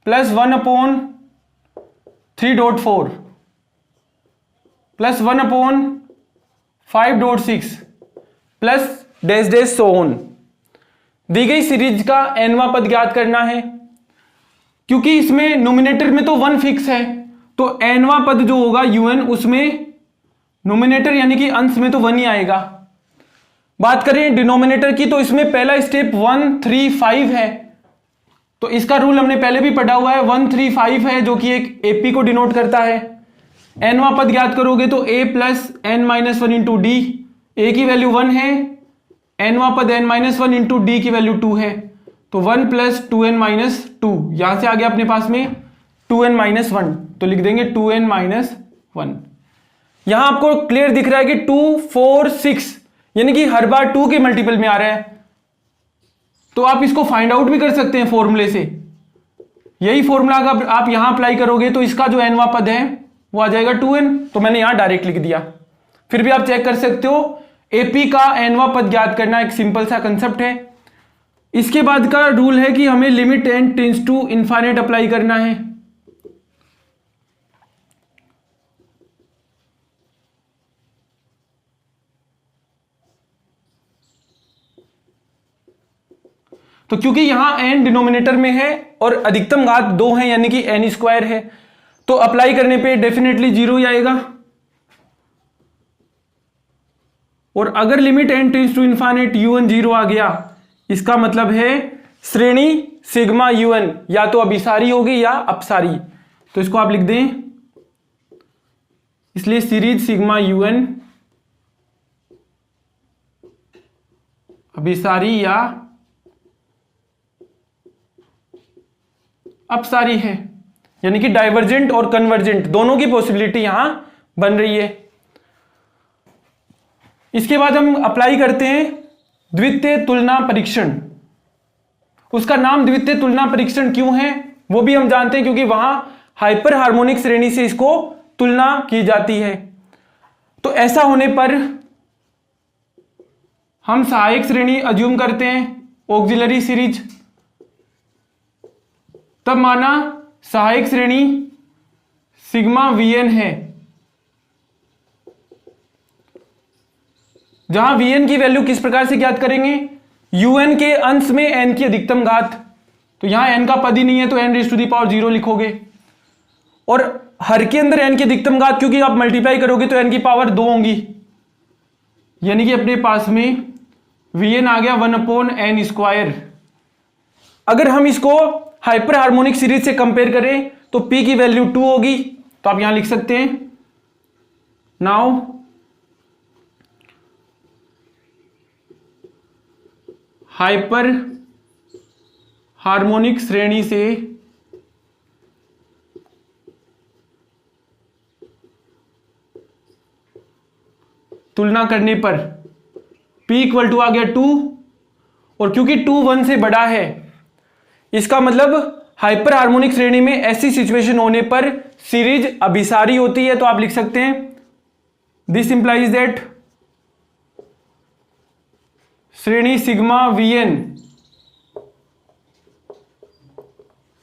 plus 1/3.4 plus 1/5.6 plus dash dash so on. दी गई सीरीज का nवां पद ज्ञात करना है। क्योंकि इसमें नोमिनेटर में तो 1 फिक्स है, तो nवां पद जो होगा Un उसमें नोमिनेटर यानी कि अंश में तो 1 ही आएगा। बात करें डिनोमिनेटर की, तो इसमें पहला स्टेप 1, 3, 5 है। तो इसका रूल हमने पहले भी पढ़ा हुआ है, 1, 3, 5 है, जो कि एक AP को डिनोट करता है। nवां पद ज्ञात करोगे तो a plus n-1 into d. A की वैल्यू 1 है, nवां पद n-1 इंटू डी की वैल्यू 2 है, तो 1 प्लस 2n-2। यहां से आ गया अपने पास में 2n-1, तो लिख देंगे 2n-1। यहां आपको क्लियर दिख रहा है कि 2, 4, 6 यानी कि हर बार 2 के मल्टीपल में आ रहा है। तो आप इसको फाइंड आउट भी कर सकते हैं फॉर्मूले से। यही फॉर्मूला अगर आप यहां अप्लाई करोगे तो इसका जो nवां पद है वो आ जाएगा 2n। तो मैंने यहां डायरेक्ट लिख दिया। फिर भी आप चेक कर सकते हो, AP का nवां पद ज्ञात करना एक सिंपल सा कंसेप्ट है। इसके बाद का रूल है कि हमें limit n tends to infinite apply करना है। तो क्योंकि यहां n डिनोमिनेटर में है और अधिकतम घात 2 है यानी कि n² है, तो अप्लाई करने पे डेफिनेटली 0 ही आएगा। और अगर limit n tends to infinite Un 0 आ गया, इसका मतलब है श्रेणी सिग्मा Un या तो अभिसारी होगी या अपसारी। तो इसको आप लिख दें, इसलिए सीरीज सिग्मा Un अभिसारी या अपसारी है, यानी कि डाइवर्जेंट और कन्वर्जेंट दोनों की पॉसिबिलिटी यहां बन रही है। इसके बाद हम अप्लाई करते हैं द्वितीय तुलना परीक्षण। उसका नाम द्वितीय तुलना परीक्षण क्यों है वो भी हम जानते हैं, क्योंकि वहां हाइपर हार्मोनिक श्रेणी से इसको तुलना की जाती है। तो ऐसा होने पर हम सहायक श्रेणी अज्यूम करते हैं, ऑक्सिलरी सीरीज। तब माना सहायक श्रेणी सिग्मा Vn है, जहां Vn की वैल्यू किस प्रकार से ज्ञात करेंगे, Un के अंश में n की अधिकतम घात। तो यहां n का पद ही नहीं है तो n⁻0 लिखोगे, और हर के अंदर n की अधिकतम घात, क्योंकि आप मल्टीप्लाई करोगे तो n की पावर 2 होंगी, यानी कि अपने पास में Vn आ गया 1/n²। अगर हम इसको हाइपर हार्मोनिक सीरीज से कंपेयर करें तो P की वैल्यू 2 होगी, तो आप यहां लिख सकते हैं नाउ हाइपर हार्मोनिक श्रेणी से तुलना करने पर P इक्वल टू आ गया 2, और क्योंकि 2 1 से बड़ा है, इसका मतलब हाइपर हार्मोनिक श्रेणी में ऐसी सिचुएशन होने पर सीरीज अभिसारी होती है। तो आप लिख सकते हैं दिस इंप्लाइज दैट श्रेणी सिग्मा वीएन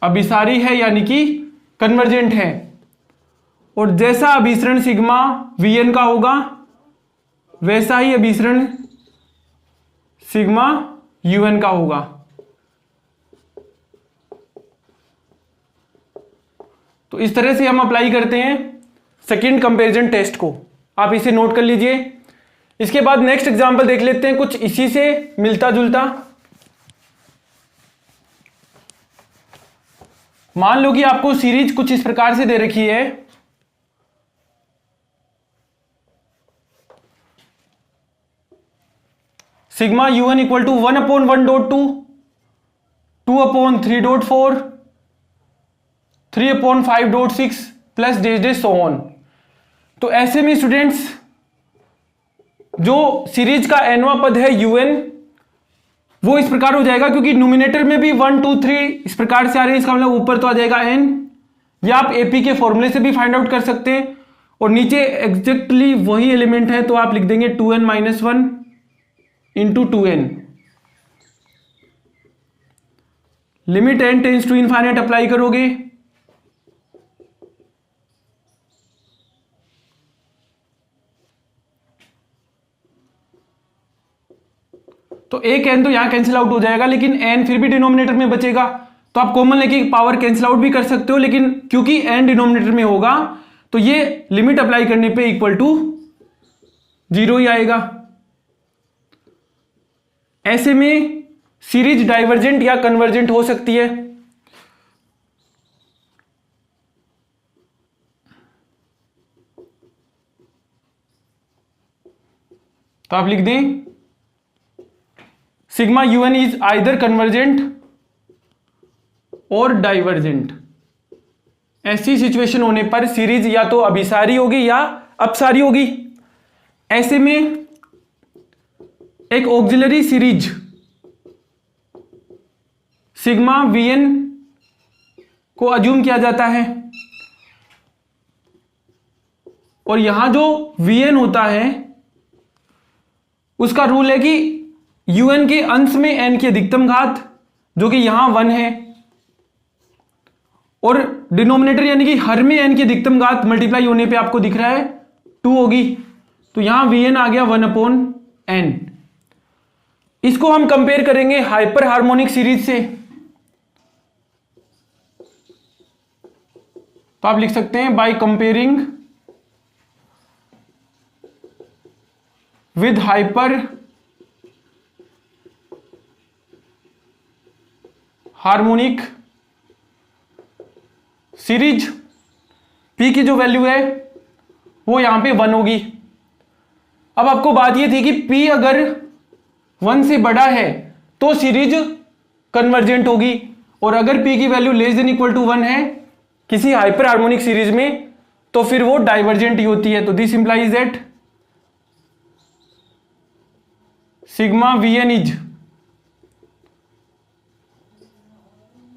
अभिसारी है यानी कि कन्वर्जेंट है, और जैसा अभिसरण सिग्मा वीएन का होगा वैसा ही अभिसरण सिग्मा यूएन का होगा। तो इस तरह से हम अप्लाई करते हैं सेकंड कंपैरिजन टेस्ट को, आप इसे नोट कर लीजिए। इसके बाद नेक्स्ट एग्जांपल देख लेते हैं कुछ इसी से मिलता जुलता। मान लो कि आपको सीरीज कुछ इस प्रकार से दे रखी है, sigma u n equal to 1/1.2, 2/3.4, 3/5.6 plus dash so on. तो ऐसे में स्टूडेंट्स जो सीरीज का एनवा पद है यूएन वो इस प्रकार हो जाएगा, क्योंकि न्यूमिनेटर में भी 1 2 3 इस प्रकार से आ रही है, इसका मतलब ऊपर तो आ जाएगा एन, या आप एपी के फॉर्मूले से भी फाइंड आउट कर सकते हैं, और नीचे एग्जैक्टली वही एलिमेंट है तो आप लिख देंगे 2n - 1 into 2n। Limit n tends to infinite apply करोगे तो एक n तो यहां कैंसिल आउट हो जाएगा, लेकिन n फिर भी डिनोमिनेटर में बचेगा, तो आप कॉमन लेके पावर कैंसिल आउट भी कर सकते हो, लेकिन क्योंकि n डिनोमिनेटर में होगा तो ये लिमिट अप्लाई करने पे इक्वल टू 0 ही आएगा। ऐसे में सीरीज डाइवर्जेंट या कन्वर्जेंट हो सकती है। तो आप लिख दें sigma UN is either convergent और डाइवर्जेंट। ऐसी सिचुएशन होने पर सीरीज या तो अभिसारी होगी या अपसारी होगी। ऐसे में एक ऑक्सिलरी सीरीज सिग्मा वीएन को अज्यूम किया जाता है, और यहां जो वीएन होता है उसका रूल है कि यूएन के अंश में एन की अधिकतम घात जो कि यहां 1 है, और डिनोमिनेटर यानी कि हर में एन की अधिकतम घात मल्टीप्लाई होने पे आपको दिख रहा है 2 होगी, तो यहां वीएन आ गया 1/n। इसको हम कंपेयर करेंगे हाइपर हार्मोनिक सीरीज से, तो आप लिख सकते हैं by comparing with hyper harmonic series. P की जो वैल्यू है वो यहां पे 1 होगी। अब आपको बात ये थी कि P अगर 1 से बड़ा है तो सीरीज कन्वर्जेंट होगी, और अगर P की value less than equal to 1 है किसी हाइपर हार्मोनिक सीरीज में तो फिर वो डाइवर्जेंट ही होती है। तो this implies that sigma v n is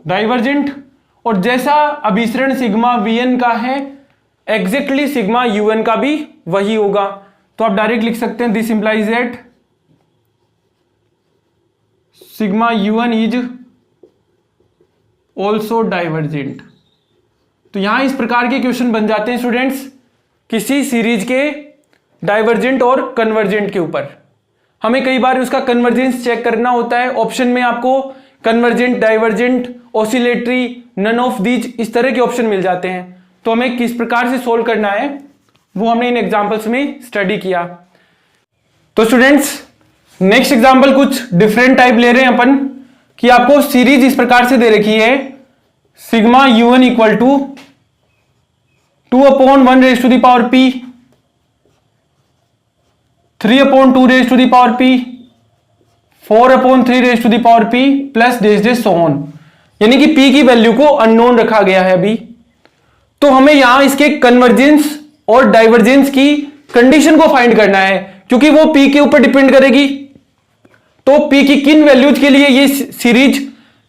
divergent, और जैसा अभिसरण सिग्मा वीएन का है एग्जैक्टली सिग्मा यूएन का भी वही होगा। तो आप डायरेक्ट लिख सकते हैं this implies that sigma UN is also divergent. तो यहां इस प्रकार के क्वेश्चन बन जाते हैं स्टूडेंट्स किसी सीरीज के डाइवर्जेंट और कन्वर्जेंट के ऊपर। हमें कई बार उसका कन्वर्जेंस चेक करना होता है, ऑप्शन में आपको convergent, divergent, oscillatory, none of these इस तरह के ऑप्शन मिल जाते हैं। तो हमें किस प्रकार से सोल्व करना है वो हमने इन एग्जांपल्स में स्टडी किया। तो स्टूडेंट्स नेक्स्ट एग्जांपल कुछ डिफरेंट टाइप ले रहे हैं अपन, कि आपको सीरीज इस प्रकार से दे रखी है sigma u n equal to 2/1 raise to the power p, 3/2 raise to the power p, 4/3 raise to the power p plus dash so on. यानी कि p की वैल्यू को अननोन रखा गया है अभी। तो हमें यहां इसके कन्वर्जेंस और डाइवर्जेंस की कंडीशन को फाइंड करना है, क्योंकि वो p के ऊपर डिपेंड करेगी। तो p की किन वैल्यूज के लिए ये सीरीज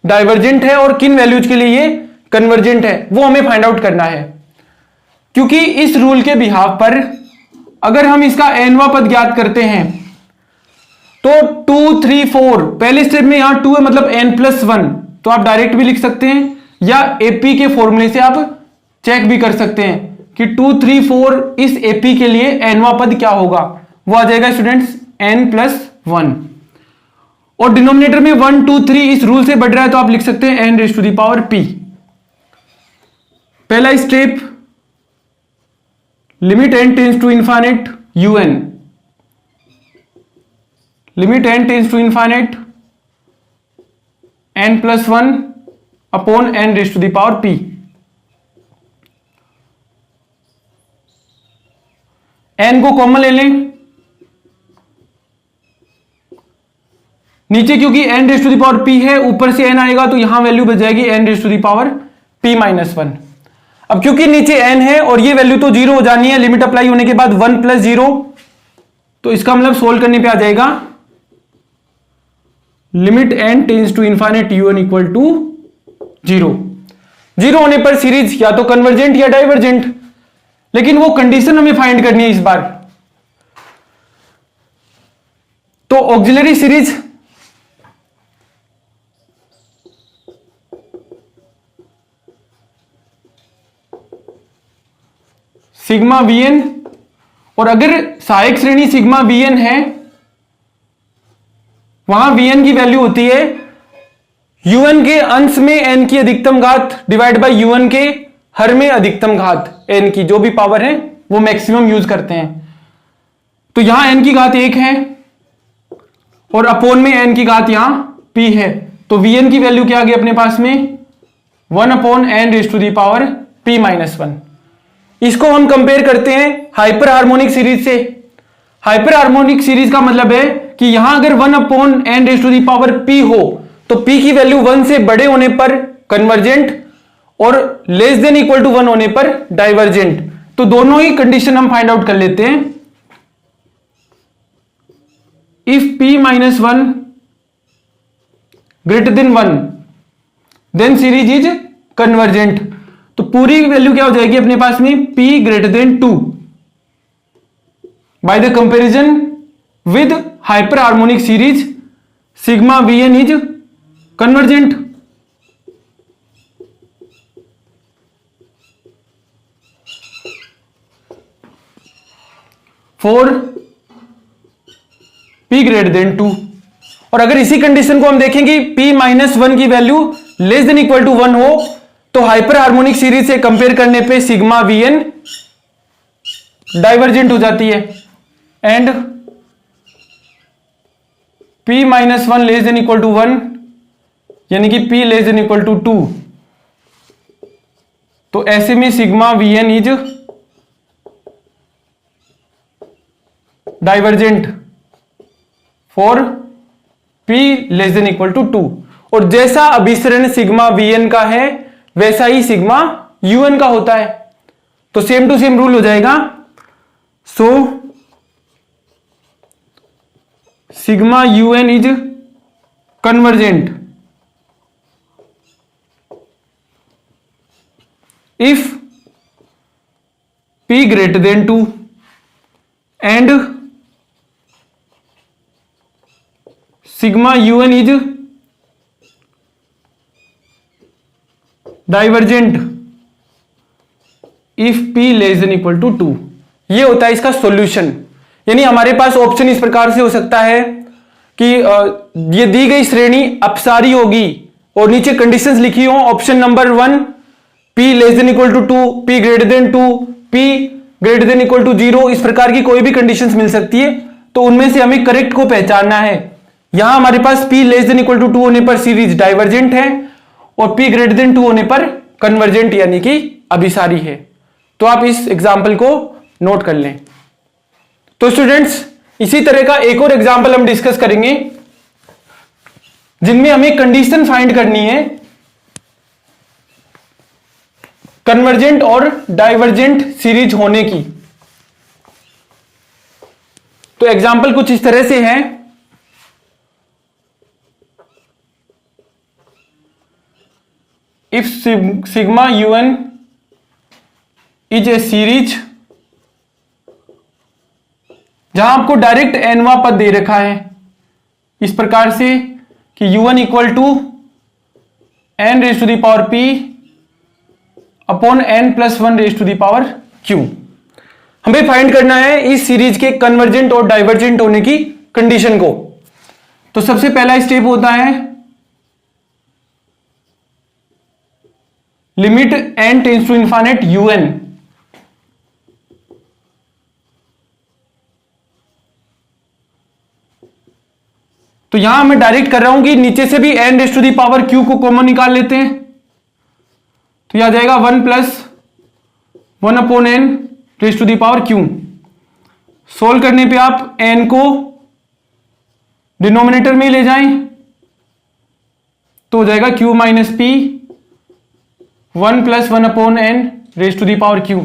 डाइवर्जेंट है और किन वैल्यूज के लिए ये कन्वर्जेंट है वो हमें फाइंड आउट करना है। क्योंकि इस रूल के बिहाफ पर अगर हम इसका nवां पद ज्ञात करते हैं तो 2 3 4 पहले स्टेप में यहां 2 है मतलब n+1, तो आप डायरेक्ट भी लिख सकते हैं या एपी के फॉर्मूले से आप चेक भी कर सकते हैं कि 2 3 4 इस एपी के लिए nवां पद क्या होगा, वो आ जाएगा स्टूडेंट्स n+1। और डिनोमिनेटर में 1 2 3 इस रूल से बढ़ रहा है तो आप लिख सकते हैं n⁻p। पहला step, limit n tends to infinite un, limit n tends to infinite n+1 upon n⁻p। n को कॉमन ले लें, नीचे क्योंकि n⁻p है, ऊपर से n आएगा तो यहां वैल्यू बच जाएगी n⁻p-1। अब क्योंकि नीचे n है और ये वैल्यू तो 0 हो जानी है लिमिट अप्लाई होने के बाद 1 + 0, तो इसका मतलब सोल्व करने पे आ जाएगा limit n tends to infinite un equal to 0। 0 होने पर सीरीज या तो कन्वर्जेंट या डाइवर्जेंट, लेकिन वो कंडीशन हमें फाइंड करनी है इस बार। तो ऑक्सिलरी सीरीज सिग्मा Vn, और अगर सहायक श्रेणी सिग्मा Vn है वहां Vn की वैल्यू होती है un के अंश में n की अधिकतम घात डिवाइड बाय un के हर में अधिकतम घात n की, जो भी पावर है वो मैक्सिमम यूज करते हैं। तो यहां n की घात 1 है और अपोन में n की घात यहां p है, तो Vn की वैल्यू क्या आ गई अपने पास में 1/n⁻p-1। इसको हम कंपेयर करते हैं हाइपर हार्मोनिक सीरीज से। हाइपर हार्मोनिक सीरीज का मतलब है कि यहां अगर 1/n⁻p हो तो p की वैल्यू 1 से बड़े होने पर कन्वर्जेंट और लेस देन इक्वल टू 1 होने पर डाइवर्जेंट। तो दोनों ही कंडीशन हम फाइंड आउट कर लेते हैं। If p-1 greater than 1 then series is convergent. तो पूरी वैल्यू क्या हो जाएगी अपने पास में p greater than 2 by the comparison with hyper harmonic series sigma Vn is convergent. For p greater than 2। और अगर इसी कंडीशन को हम देखेंगे p-1 की value less than equal to 1 हो तो हाइपर हार्मोनिक सीरीज से कंपेयर करने पे सिग्मा Vn डाइवर्जेंट हो जाती है and p-1 less than equal to 1 यानी कि p less than equal to 2। तो ऐसे में sigma Vn is divergent for p less than equal to 2। और जैसा अभिसरण सिग्मा Vn का है वैसा ही सिग्मा un का होता है, तो सेम टू सेम रूल हो जाएगा। So sigma un is convergent if p greater than 2 and sigma un is divergent if p less than equal to 2। ये होता है इसका सॉल्यूशन। यानी हमारे पास ऑप्शन इस प्रकार से हो सकता है कि ये दी गई श्रेणी अपसारी होगी और नीचे कंडीशंस लिखी हो option number 1 p less than equal to 2, p greater than 2, p greater than equal to 0, इस प्रकार की कोई भी कंडीशंस मिल सकती है। तो उनमें से हमें करेक्ट को पहचानना है। यहां हमारे पास p less than equal to 2 होने पर सीरीज डाइवर्जेंट है और p ग्रेटर देन 2 होने पर कन्वर्जेंट यानी कि अभिसारी है। तो आप इस एग्जाम्पल को नोट कर लें। तो स्टूडेंट्स इसी तरह का एक और एग्जाम्पल हम डिस्कस करेंगे जिनमें हमें कंडीशन फाइंड करनी है कन्वर्जेंट और डाइवर्जेंट सीरीज होने की। तो एग्जाम्पल कुछ इस तरह से है। If sigma un is a series, जहां आपको डायरेक्ट nवां पद दे रखा है इस प्रकार से कि u1 equal to n raise to the power p upon n plus 1 raise to the power q। हमें फाइंड करना है इस सीरीज के कन्वर्जेंट और डाइवर्जेंट होने की कंडीशन को। तो सबसे पहला स्टेप होता है limit n tends to infinite un। तो यहां मैं डायरेक्ट कर रहा हूं कि नीचे से भी n raise to the power q को कॉमन निकाल लेते हैं। तो यह आ जाएगा 1 plus 1 upon n raise to the power q। Solve करने पे आप n को डिनोमिनेटर में ले जाएं तो हो जाएगा q minus p 1 plus 1 upon n raise to the power q।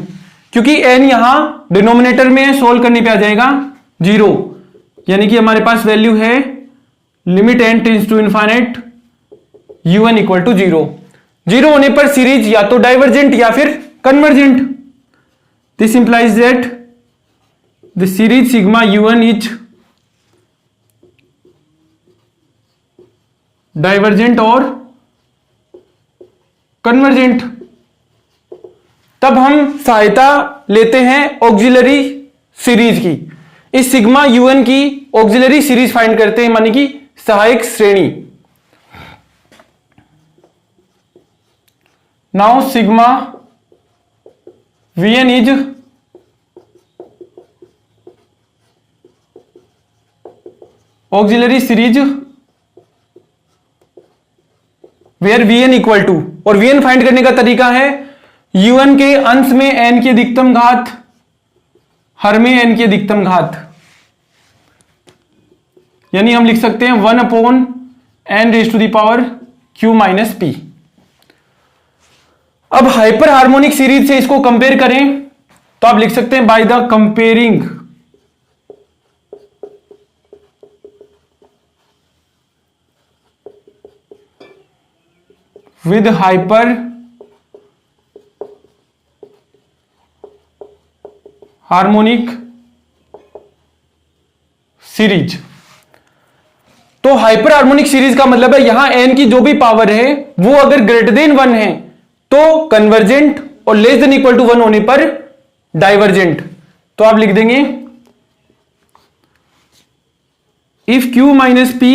क्योंकि n यहां डिनोमिनेटर में है, सोल्व करने पे आ जाएगा 0, यानी कि हमारे पास वैल्यू है limit n tends to infinite un equal to 0। 0 होने पर सीरीज या तो डाइवर्जेंट या फिर convergent. This implies that the series sigma un is divergent और कन्वर्जेंट। तब हम सहायता लेते हैं ऑक्सिलरी सीरीज की। इस सिग्मा un की ऑक्सिलरी सीरीज फाइंड करते हैं, माने कि सहायक श्रेणी। Now sigma vn is auxiliary series where vn equal to, और vn फाइंड करने का तरीका है un के अंश में n की अधिकतम घात, हर में n की अधिकतम घात, यानी हम लिख सकते हैं 1 upon n raise to the power q minus p। अब हाइपर हार्मोनिक सीरीज से इसको कंपेयर करें तो आप लिख सकते हैं by the comparing with hyper harmonic series. तो हाइपर हार्मोनिक सीरीज का मतलब है यहां n की जो भी पावर है वो अगर ग्रेटर देन 1 है तो कन्वर्जेंट और लेस देन इक्वल टू 1 होने पर डाइवर्जेंट। तो आप लिख देंगे if q minus p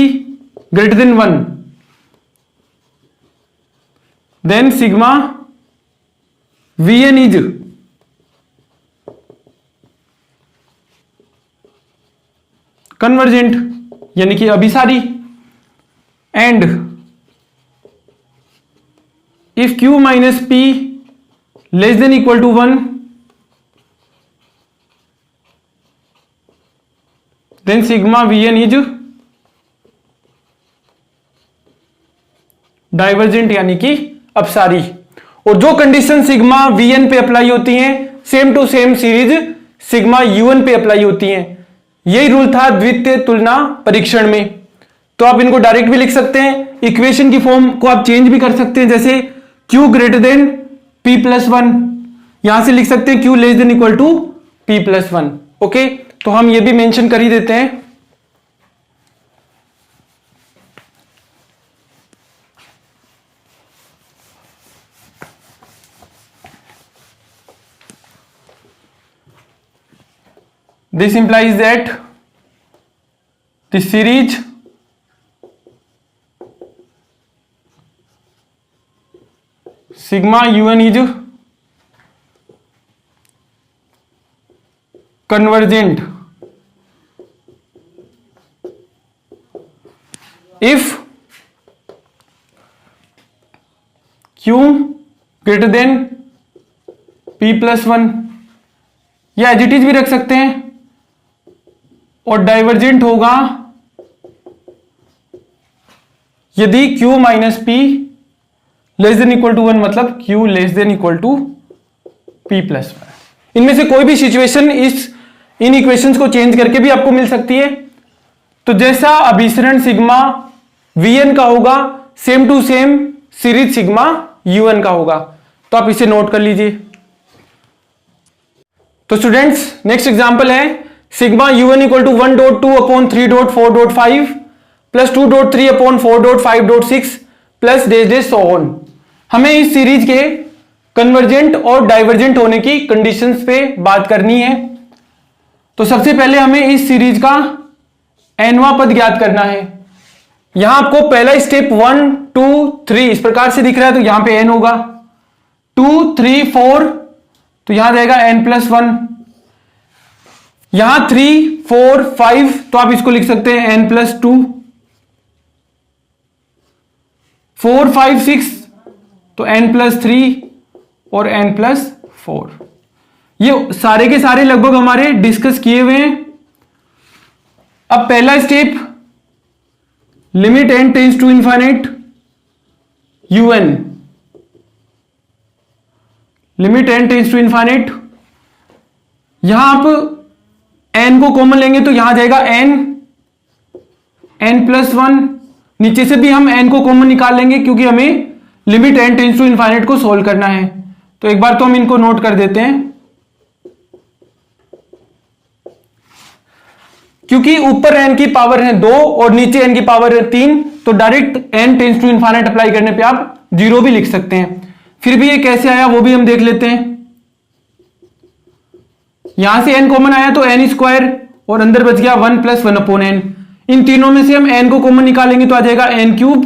greater than 1 then sigma vn is convergent, यानी कि अभिसारी। And if q minus p less than equal to 1 then sigma vn is divergent, यानी कि अपसारी। और जो कंडीशन सिग्मा vn पे अप्लाई होती हैं same to same series sigma un पे अप्लाई होती हैं। यही रूल था द्वितीय तुलना परीक्षण में। तो आप इनको डायरेक्ट भी लिख सकते हैं, इक्वेशन की फॉर्म को आप चेंज भी कर सकते हैं, जैसे q greater than p plus 1, यहां से लिख सकते हैं q less than equal to p plus 1। Okay, तो हम ये भी मेंशन कर ही देते हैं। This implies that the series sigma un is convergent if q greater than p plus 1, या एज इट इज भी रख सकते हैं, और डाइवर्जेंट होगा यदि q minus p less than equal to 1, मतलब q less than equal to p plus 1। इनमें से कोई भी सिचुएशन इन इक्वेशंस को चेंज करके भी आपको मिल सकती है। तो जैसा अभिसरण सिग्मा vn का होगा same to same series sigma un का होगा। तो आप इसे नोट कर लीजिए। तो स्टूडेंट्स नेक्स्ट एग्जांपल है sigma un equal to 1.2 upon 3.4.5 plus 2.3 upon 4.5.6 plus dash dash so on. हमें इस सीरीज के कन्वर्जेंट और डाइवर्जेंट होने की कंडीशंस पे बात करनी है। तो सबसे पहले हमें इस सीरीज का nवां पद ज्ञात करना है। यहां आपको पहला स्टेप 1 2 3 इस प्रकार से दिख रहा है, तो यहां पे n होगा, 2 3 4 तो यहां जाएगा n+1, यहां 3 4 5 तो आप इसको लिख सकते हैं n+2, 4 5 6 तो n+3 और n+4। ये सारे के सारे लगभग हमारे डिस्कस किए हुए हैं। अब पहला step, limit n tends to infinite un, limit n tends to infinite, यहां आप n को कॉमन लेंगे तो यहां जाएगा n+1, नीचे से भी हम n को कॉमन निकाल लेंगे क्योंकि हमें limit n tends to infinite को सोल्व करना है। तो एक बार तो हम इनको नोट कर देते हैं, क्योंकि ऊपर n की पावर है 2 और नीचे n की पावर है 3, तो direct n tends to infinite apply करने पे आप 0 भी लिख सकते हैं। फिर भी ये कैसे आया वो भी हम देख लेते हैं। यहां से n कॉमन आया तो n² और अंदर बच गया 1+1/n। इन तीनों में से हम n को कॉमन निकालेंगे तो आ जाएगा n³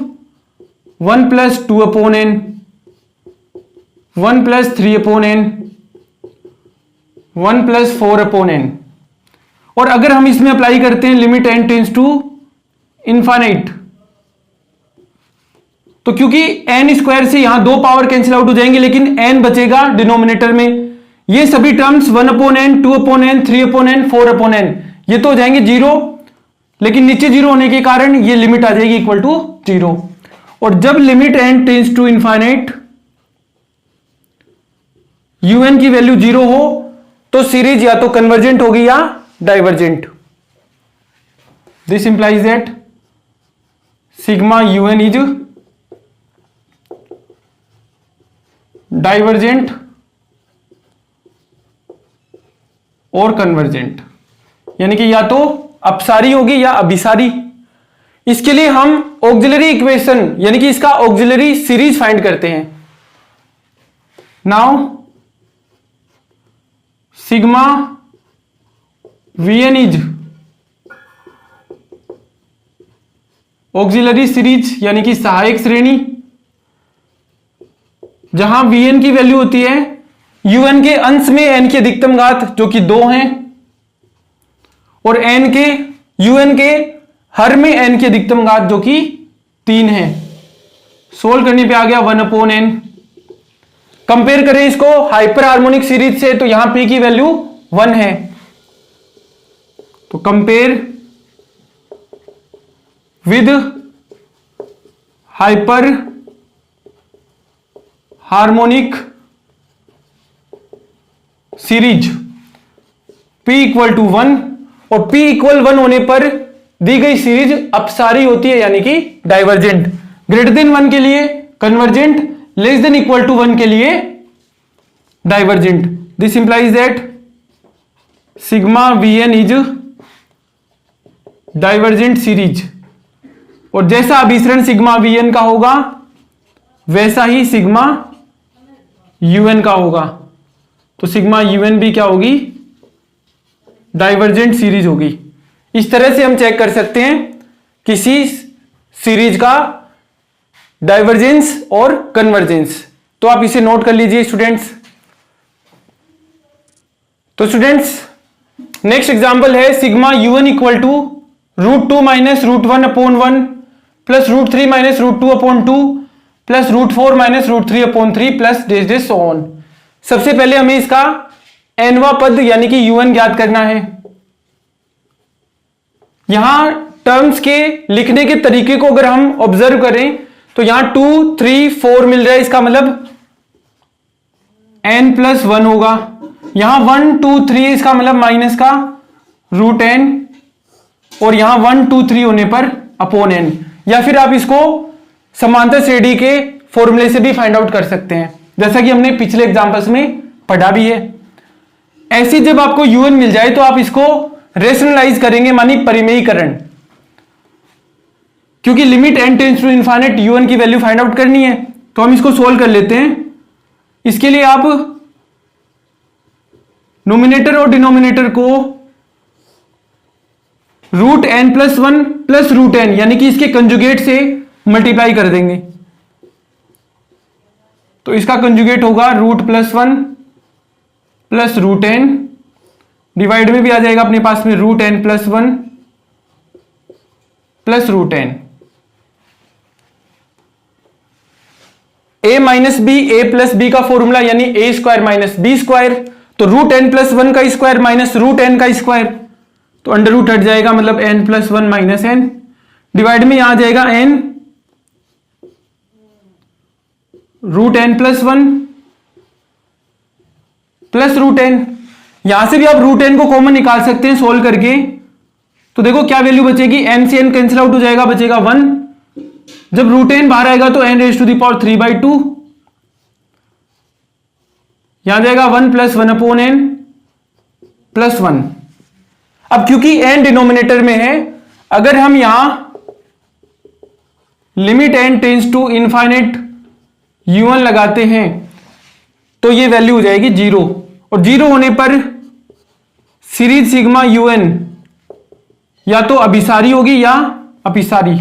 1+2/n, 1+3/n, 1+4/n। और अगर हम इसमें अप्लाई करते हैं limit n tends to infinite, तो क्योंकि n² से यहां 2 पावर कैंसिल आउट हो जाएंगे लेकिन n बचेगा डिनोमिनेटर में, ये सभी terms 1/n 2/n 3/n 4/n ये तो हो जाएंगे 0, लेकिन नीचे 0 होने के कारण ये लिमिट आ जाएगी इक्वल टू 0। और जब limit n tends to infinite un की वैल्यू 0 हो तो सीरीज या तो कन्वर्जेंट होगी या divergent. This implies that sigma un is divergent और कन्वर्जेंट, यानी कि या तो अपसारी होगी या अभिसारी। इसके लिए हम ऑक्सिलरी इक्वेशन यानी कि इसका ऑक्सिलरी सीरीज फाइंड करते हैं। Now sigma Vn is auxiliary series यानी कि सहायक श्रेणी, जहां Vn की वैल्यू होती है un के अंश में n की अधिकतम घात जो कि 2 है, और n के un के हर में n की अधिकतम घात जो कि 3 है। सोल्व करने पे आ गया 1/n। कंपेयर करें इसको हाइपर हार्मोनिक सीरीज से तो यहां p की वैल्यू 1 है, तो compare with hyper harmonic series p = 1, और p = 1 होने पर दी गई सीरीज अपसारी होती है यानी कि डाइवर्जेंट। ग्रेटर देन 1 के लिए convergent, less than equal to 1 के लिए divergent. This implies that sigma Vn is divergent series, और जैसा अभिसरण सिग्मा Vn का होगा वैसा ही सिग्मा un का होगा, तो सिग्मा un भी क्या होगी, डाइवर्जेंट सीरीज होगी। इस तरह से हम चेक कर सकते हैं किसी सीरीज का डाइवर्जेंस और कन्वर्जेंस। तो आप इसे नोट कर लीजिए स्टूडेंट्स। तो स्टूडेंट्स नेक्स्ट एग्जांपल है sigma un equal to √2 - √1/1 plus √3 - √2/2 plus √4 - √3/3 plus dash dash so on. सबसे पहले हमें इसका nवां पद यानी कि un ज्ञात करना है। यहां टर्म्स के लिखने के तरीके को अगर हम ऑब्जर्व करें तो यहां 2 3 4 मिल रहा है, इसका मतलब n+1 होगा। यहां 1 2 3 इसका मतलब माइनस का √n, और यहां 1 2 3 होने पर अपॉन n, या फिर आप इसको समांतर श्रेणी के फॉर्मूले से भी फाइंड आउट कर सकते हैं, जैसा कि हमने पिछले एग्जांपल्स में पढ़ा भी है। ऐसी जब आपको un मिल जाए तो आप इसको रेशनलाइज करेंगे, मानी परिमेयीकरण। क्योंकि limit n tends to infinite u1 की वैल्यू फाइंड आउट करनी है, तो हम इसको सोल्व कर लेते हैं। इसके लिए आप नोमिनेटर और डिनोमिनेटर को √n+1 प्लस √n यानी कि इसके कंजुगेट से मल्टीप्लाई कर देंगे। तो इसका कंजुगेट होगा √+1 प्लस √n, डिवाइड में भी आ जाएगा अपने पास में √n+1 plus √n। a minus b, a plus b का फॉर्मूला यानी a square minus b square, तो √n+1 का स्क्वायर माइनस √n का स्क्वायर, तो अंडर रूट हट जाएगा, मतलब n+1 माइनस n, डिवाइड में यहां आ जाएगा n √n+1 प्लस √n। यहां से भी आप √n को कॉमन निकाल सकते हैं सोल्व करके। तो देखो क्या वैल्यू बचेगी, n से n कैंसिल आउट हो जाएगा, बचेगा 1। जब √n बाहर आएगा तो n⁻³ यहां जाएगा 1 + 1/n + 1। अब क्योंकि n डिनोमिनेटर में है, अगर हम यहां limit n tends to infinite u1 लगाते हैं तो ये वैल्यू हो जाएगी 0, और 0 होने पर सीरीज सिग्मा un या तो अभिसारी होगी या अपिसारी।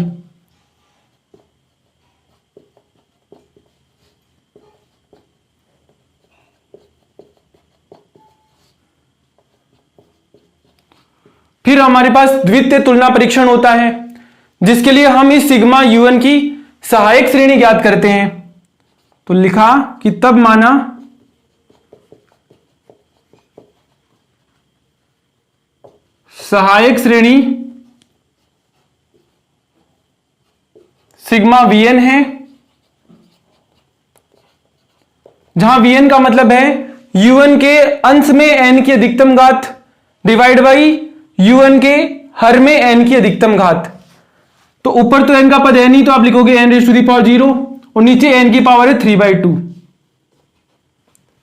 फिर हमारे पास द्वितीय तुलना परीक्षण होता है, जिसके लिए हम इस सिग्मा un की सहायक श्रेणी ज्ञात करते हैं। तो लिखा कि तब माना सहायक श्रेणी सिग्मा vn है, जहां vn का मतलब है un के अंश में n की अधिकतम घात डिवाइड बाई un के हर में n की अधिकतम घात। तो ऊपर तो n का पद है नहीं, तो आप लिखोगे n⁻0 और नीचे n की पावर है 3/2।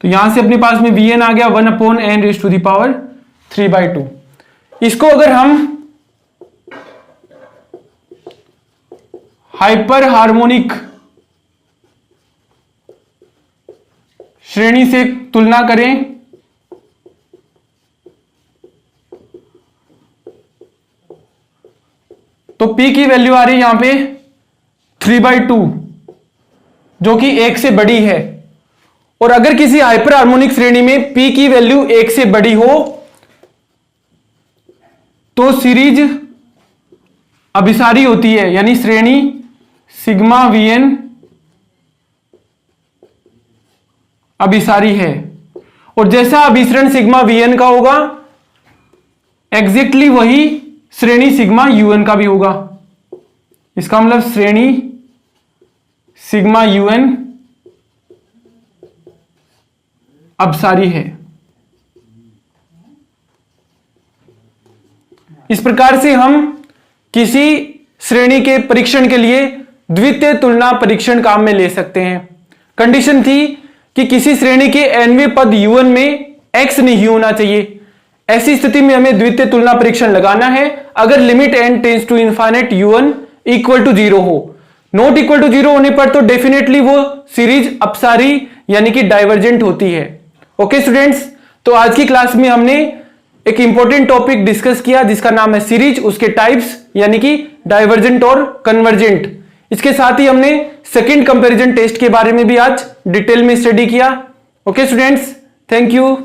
तो यहां से अपने पास में vn आ गया 1/n⁻3/2। इसको अगर हम हाइपर हार्मोनिक श्रेणी से तुलना करें तो p की वैल्यू आ रही है यहां पे 3/2, जो कि 1 से बड़ी है। और अगर किसी हाइपर हार्मोनिक श्रेणी में p की वैल्यू 1 से बड़ी हो तो सीरीज अभिसारी होती है, यानी श्रेणी सिग्मा vn अभिसारी है। और जैसा अभिसरण सिग्मा vn का होगा, एग्जैक्टली वही श्रेणी सिग्मा un का भी होगा। इसका मतलब श्रेणी सिग्मा un अपसारी है। इस प्रकार से हम किसी श्रेणी के परीक्षण के लिए द्वितीय तुलना परीक्षण काम में ले सकते हैं। कंडीशन थी कि किसी श्रेणी के nवें पद u1 में x नहीं होना चाहिए। ऐसी स्थिति में हमें द्वितीय तुलना परीक्षण लगाना है अगर limit n tends to infinite u1 = 0 हो। नॉट इक्वल टू 0 होने पर तो डेफिनेटली वो सीरीज अपसारी यानी कि डाइवर्जेंट होती है। ओके स्टूडेंट्स, तो आज की क्लास में हमने एक इंपॉर्टेंट टॉपिक डिस्कस किया जिसका नाम है सीरीज, उसके टाइप्स यानी कि डाइवर्जेंट और कन्वर्जेंट। इसके साथ ही हमने सेकंड कंपैरिजन टेस्ट के बारे में भी आज डिटेल में स्टडी किया। Okay students, thank you.